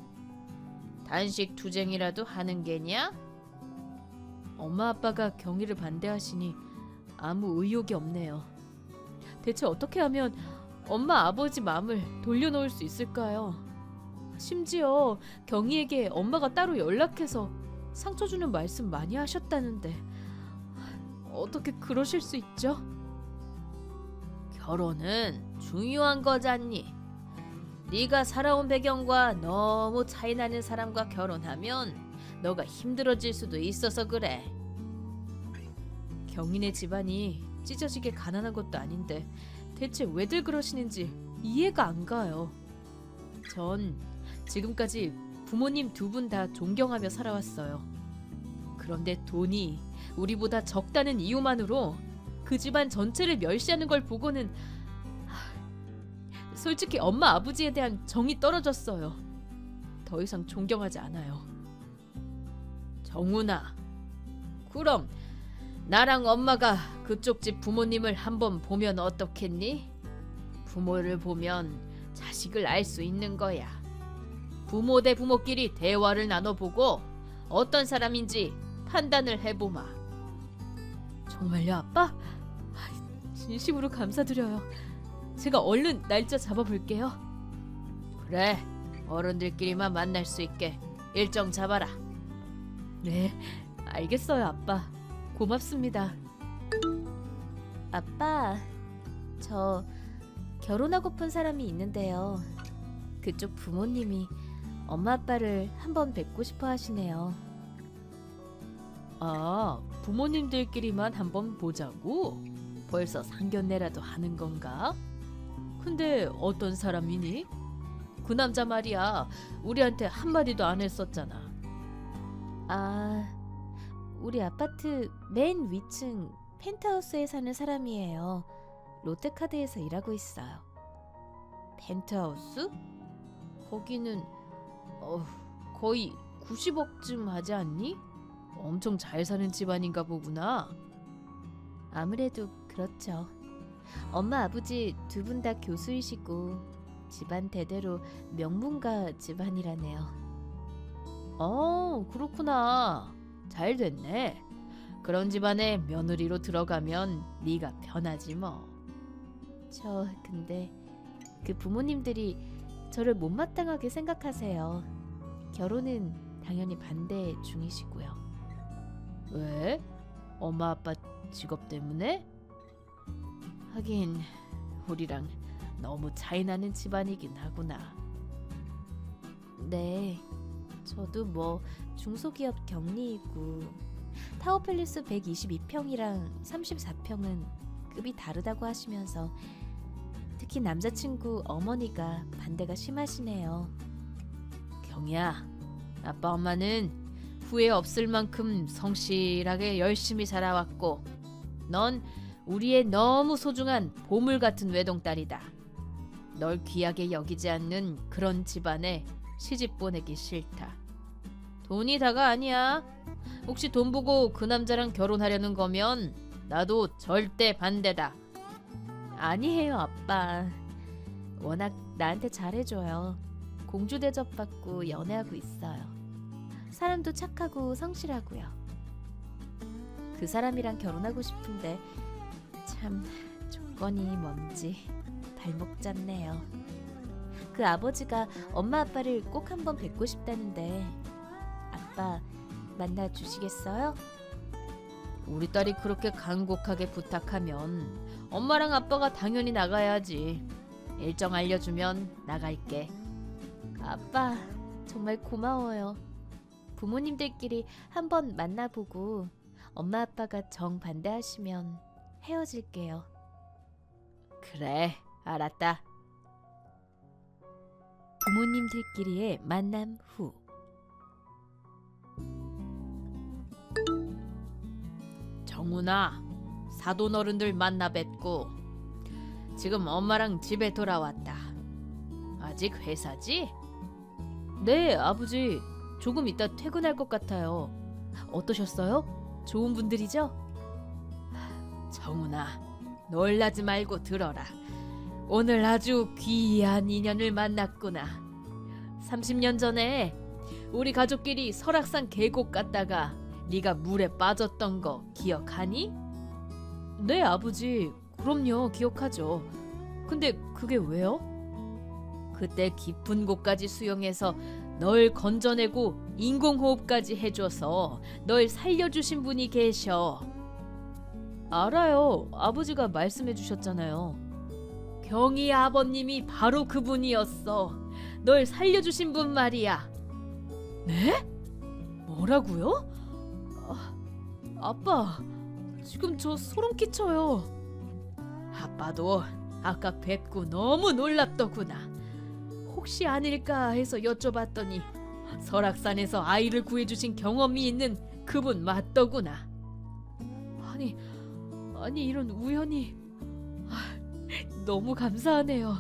[SPEAKER 5] 단식 투쟁이라도 하는 게냐? 엄마 아빠가 경위를 반대하시니 아무 의욕이 없네요. 대체 어떻게 하면 엄마 아버지 마음을 돌려놓을 수 있을까요? 심지어 경희에게 엄마가 따로 연락해서 상처 주는 말씀 많이 하셨다는데 어떻게 그러실 수 있죠? 결혼은 중요한 거잖니. 네가 살아온 배경과 너무 차이나는 사람과 결혼하면 너가 힘들어질 수도 있어서 그래. 경인의 집안이 찢어지게 가난한 것도 아닌데 대체 왜들 그러시는지 이해가 안 가요. 전 지금까지 부모님 두 분 다 존경하며 살아왔어요. 그런데 돈이 우리보다 적다는 이유만으로 그 집안 전체를 멸시하는 걸 보고는 솔직히 엄마 아버지에 대한 정이 떨어졌어요. 더 이상 존경하지 않아요. 정훈아, 그럼 나랑 엄마가 그쪽 집 부모님을 한번 보면 어떻겠니? 부모를 보면 자식을 알 수 있는 거야. 부모 대 부모끼리 대화를 나눠보고 어떤 사람인지 판단을 해보마. 정말요, 아빠? 진심으로 감사드려요. 제가 얼른 날짜 잡아볼게요. 그래, 어른들끼리만 만날 수 있게 일정 잡아라. 네, 알겠어요, 아빠. 고맙습니다. 아빠, 저 결혼하고픈 사람이 있는데요. 그쪽 부모님이 엄마 아빠를 한번 뵙고 싶어 하시네요. 아, 부모님들끼리만 한번 보자고? 벌써 상견례라도 하는 건가? 근데 어떤 사람이니? 그 남자 말이야, 우리한테 한마디도 안 했었잖아. 아, 우리 아파트 맨 위층 펜트하우스에 사는 사람이에요. 롯데카드에서 일하고 있어요. 펜트하우스? 거기는 거의 90억쯤 하지 않니? 엄청 잘 사는 집안인가 보구나. 아무래도 그렇죠. 엄마 아버지 두 분 다 교수이시고 집안 대대로 명문가 집안이라네요. 그렇구나. 잘 됐네. 그런 집안에 며느리로 들어가면 네가 편하지 뭐. 저 근데 그 부모님들이 저를 못마땅하게 생각하세요. 결혼은 당연히 반대 중이시고요. 왜? 엄마 아빠 직업 때문에? 하긴 우리랑 너무 차이나는 집안이긴 하구나. 네, 저도 뭐 중소기업 경리이고 타워팰리스 122평이랑 34평은 급이 다르다고 하시면서 특히 남자친구 어머니가 반대가 심하시네요. 경이야, 아빠 엄마는 후회 없을 만큼 성실하게 열심히 살아왔고 넌 우리의 너무 소중한 보물 같은 외동딸이다. 널 귀하게 여기지 않는 그런 집안에 시집 보내기 싫다. 돈이 다가 아니야. 혹시 돈 보고 그 남자랑 결혼하려는 거면 나도 절대 반대다. 아니에요, 아빠. 워낙 나한테 잘해줘요. 공주 대접받고 연애하고 있어요. 사람도 착하고 성실하고요. 그 사람이랑 결혼하고 싶은데 참 조건이 뭔지 발목 잡네요. 그 아버지가 엄마 아빠를 꼭 한번 뵙고 싶다는데 아빠 만나 주시겠어요? 우리 딸이 그렇게 간곡하게 부탁하면 엄마랑 아빠가 당연히 나가야지. 일정 알려주면 나갈게. 아빠 정말 고마워요. 부모님들끼리 한번 만나보고 엄마 아빠가 정반대하시면 헤어질게요. 그래, 알았다. 부모님들끼리의 만남 후 정훈아, 사돈 어른들 만나 뵙고 지금 엄마랑 집에 돌아왔다. 아직 회사지? 네, 아버지. 조금 이따 퇴근할 것 같아요. 어떠셨어요? 좋은 분들이죠? 정훈아, 놀라지 말고 들어라. 오늘 아주 귀한 인연을 만났구나. 30년 전에 우리 가족끼리 설악산 계곡 갔다가 네가 물에 빠졌던 거 기억하니? 네, 아버지. 그럼요, 기억하죠. 근데 그게 왜요? 그때 깊은 곳까지 수영해서 널 건져내고 인공호흡까지 해줘서 널 살려주신 분이 계셔. 알아요. 아버지가 말씀해 주셨잖아요. 경희 아버님이 바로 그분이었어. 널 살려주신 분 말이야. 네? 뭐라고요? 아빠, 지금 저 소름 끼쳐요. 아빠도 아까 뵙고 너무 놀랍더구나. 혹시 아닐까 해서 여쭤봤더니 설악산에서 아이를 구해주신 경험이 있는 그분 맞더구나. 아니 이런 우연이. 너무 감사하네요.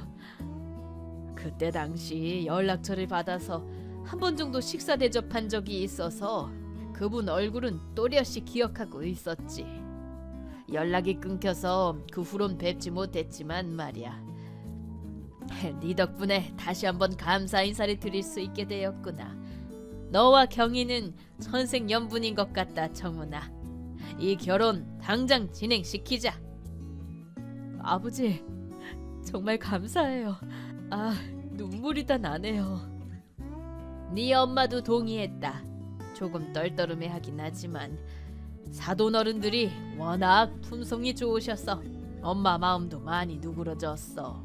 [SPEAKER 5] 그때 당시 연락처를 받아서 한 번 정도 식사 대접한 적이 있어서 그분 얼굴은 또렷이 기억하고 있었지. 연락이 끊겨서 그 후론 뵙지 못했지만 말이야. 네 덕분에 다시 한번 감사 인사를 드릴 수 있게 되었구나. 너와 경희는 천생연분인 것 같다, 정훈아. 이 결혼 당장 진행시키자. 아버지, 정말 감사해요. 눈물이 다 나네요. 네 엄마도 동의했다. 조금 떨떠름해하긴 하지만 사돈 어른들이 워낙 품성이 좋으셔서 엄마 마음도 많이 누그러졌어.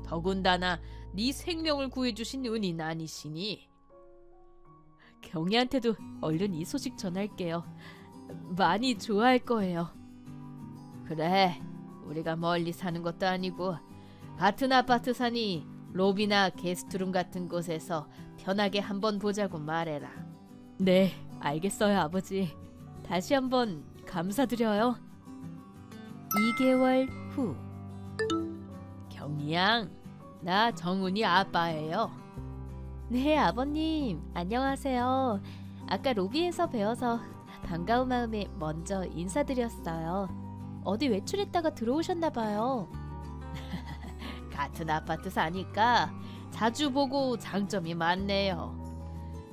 [SPEAKER 5] 더군다나 네 생명을 구해주신 은인 아니시니? 경희한테도 얼른 이 소식 전할게요. 많이 좋아할 거예요. 그래, 우리가 멀리 사는 것도 아니고 같은 아파트 사니 로비나 게스트룸 같은 곳에서 편하게 한번 보자고 말해라. 네, 알겠어요, 아버지. 다시 한번 감사드려요. 2개월 후. 경희양, 나 정훈이 아빠예요. 네, 아버님. 안녕하세요. 아까 로비에서 뵈어서 반가운 마음에 먼저 인사드렸어요. 어디 외출했다가 들어오셨나 봐요. 같은 아파트 사니까 자주 보고 장점이 많네요.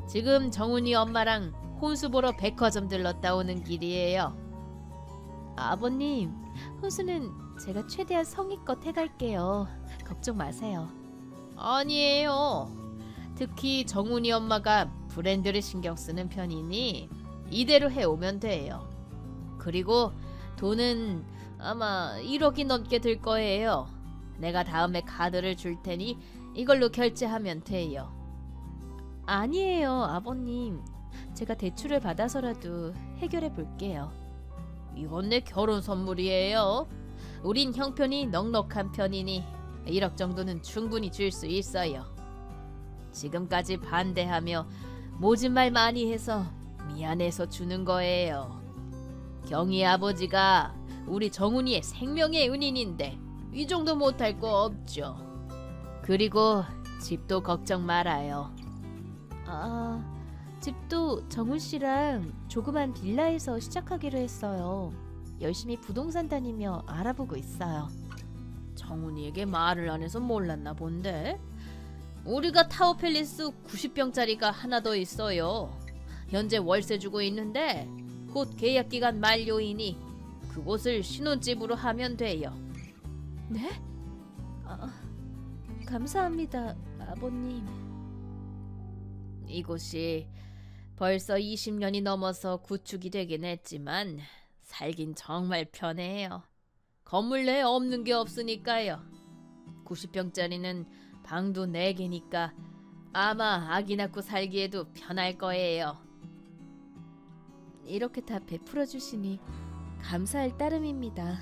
[SPEAKER 5] 지금 정훈이 엄마랑 혼수 보러 백화점 들렀다 오는 길이에요. 아버님, 혼수는 제가 최대한 성의껏 해갈게요. 걱정 마세요. 아니에요. 특히 정훈이 엄마가 브랜드를 신경 쓰는 편이니 이대로 해오면 돼요. 그리고 돈은 아마 1억이 넘게 들 거예요. 내가 다음에 카드를 줄 테니 이걸로 결제하면 돼요. 아니에요, 아버님. 제가 대출을 받아서라도 해결해 볼게요. 이건 내 결혼 선물이에요. 우린 형편이 넉넉한 편이니 1억 정도는 충분히 줄 수 있어요. 지금까지 반대하며 모진 말 많이 해서 미안해서 주는 거예요. 경희 아버지가 우리 정훈이의 생명의 은인인데 이 정도 못할 거 없죠. 그리고 집도 걱정 말아요. 집도 정훈 씨랑 조그만 빌라에서 시작하기로 했어요. 열심히 부동산 다니며 알아보고 있어요. 정훈이에게 말을 안 해서 몰랐나 본데? 우리가 타워팰리스 90평짜리가 하나 더 있어요. 현재 월세 주고 있는데 곧 계약기간 만료이니 그곳을 신혼집으로 하면 돼요. 네? 감사합니다, 아버님. 이곳이 벌써 20년이 넘어서 구축이 되긴 했지만 살긴 정말 편해요. 건물 내에 없는 게 없으니까요. 90평짜리는 방도 4개니까 아마 아기 낳고 살기에도 편할 거예요. 이렇게 다 베풀어 주시니 감사할 따름입니다.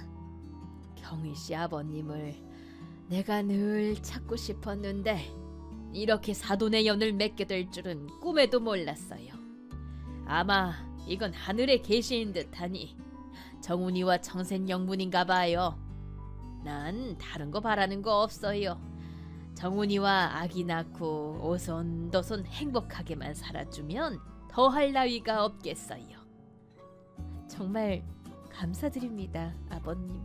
[SPEAKER 5] 경희 씨 아버님을 내가 늘 찾고 싶었는데 이렇게 사돈의 연을 맺게 될 줄은 꿈에도 몰랐어요. 아마 이건 하늘의 계시인 듯하니 정훈이와 청생연분인가 봐요. 난 다른 거 바라는 거 없어요. 정훈이와 아기 낳고 오손도손 행복하게만 살아주면 더할 나위가 없겠어요. 정말 감사드립니다, 아버님.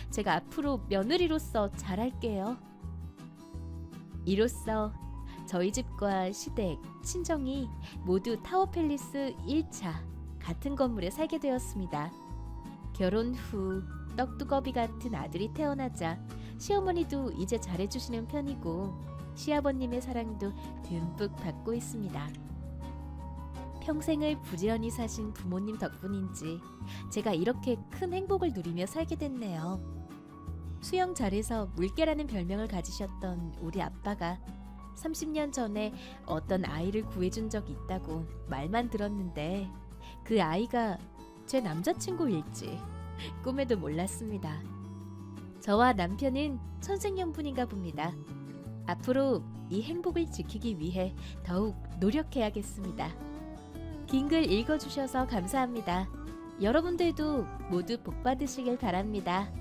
[SPEAKER 5] 제가 앞으로 며느리로서 잘할게요. 이로써 저희 집과 시댁, 친정이 모두 타워팰리스 1차 같은 건물에 살게 되었습니다. 결혼 후 떡두꺼비 같은 아들이 태어나자 시어머니도 이제 잘해주시는 편이고 시아버님의 사랑도 듬뿍 받고 있습니다. 평생을 부지런히 사신 부모님 덕분인지 제가 이렇게 큰 행복을 누리며 살게 됐네요. 수영 잘해서 물개라는 별명을 가지셨던 우리 아빠가 30년 전에 어떤 아이를 구해준 적이 있다고 말만 들었는데 그 아이가 제 남자친구일지 꿈에도 몰랐습니다. 저와 남편은 천생연분인가 봅니다. 앞으로 이 행복을 지키기 위해 더욱 노력해야겠습니다. 긴 글 읽어주셔서 감사합니다. 여러분들도 모두 복 받으시길 바랍니다.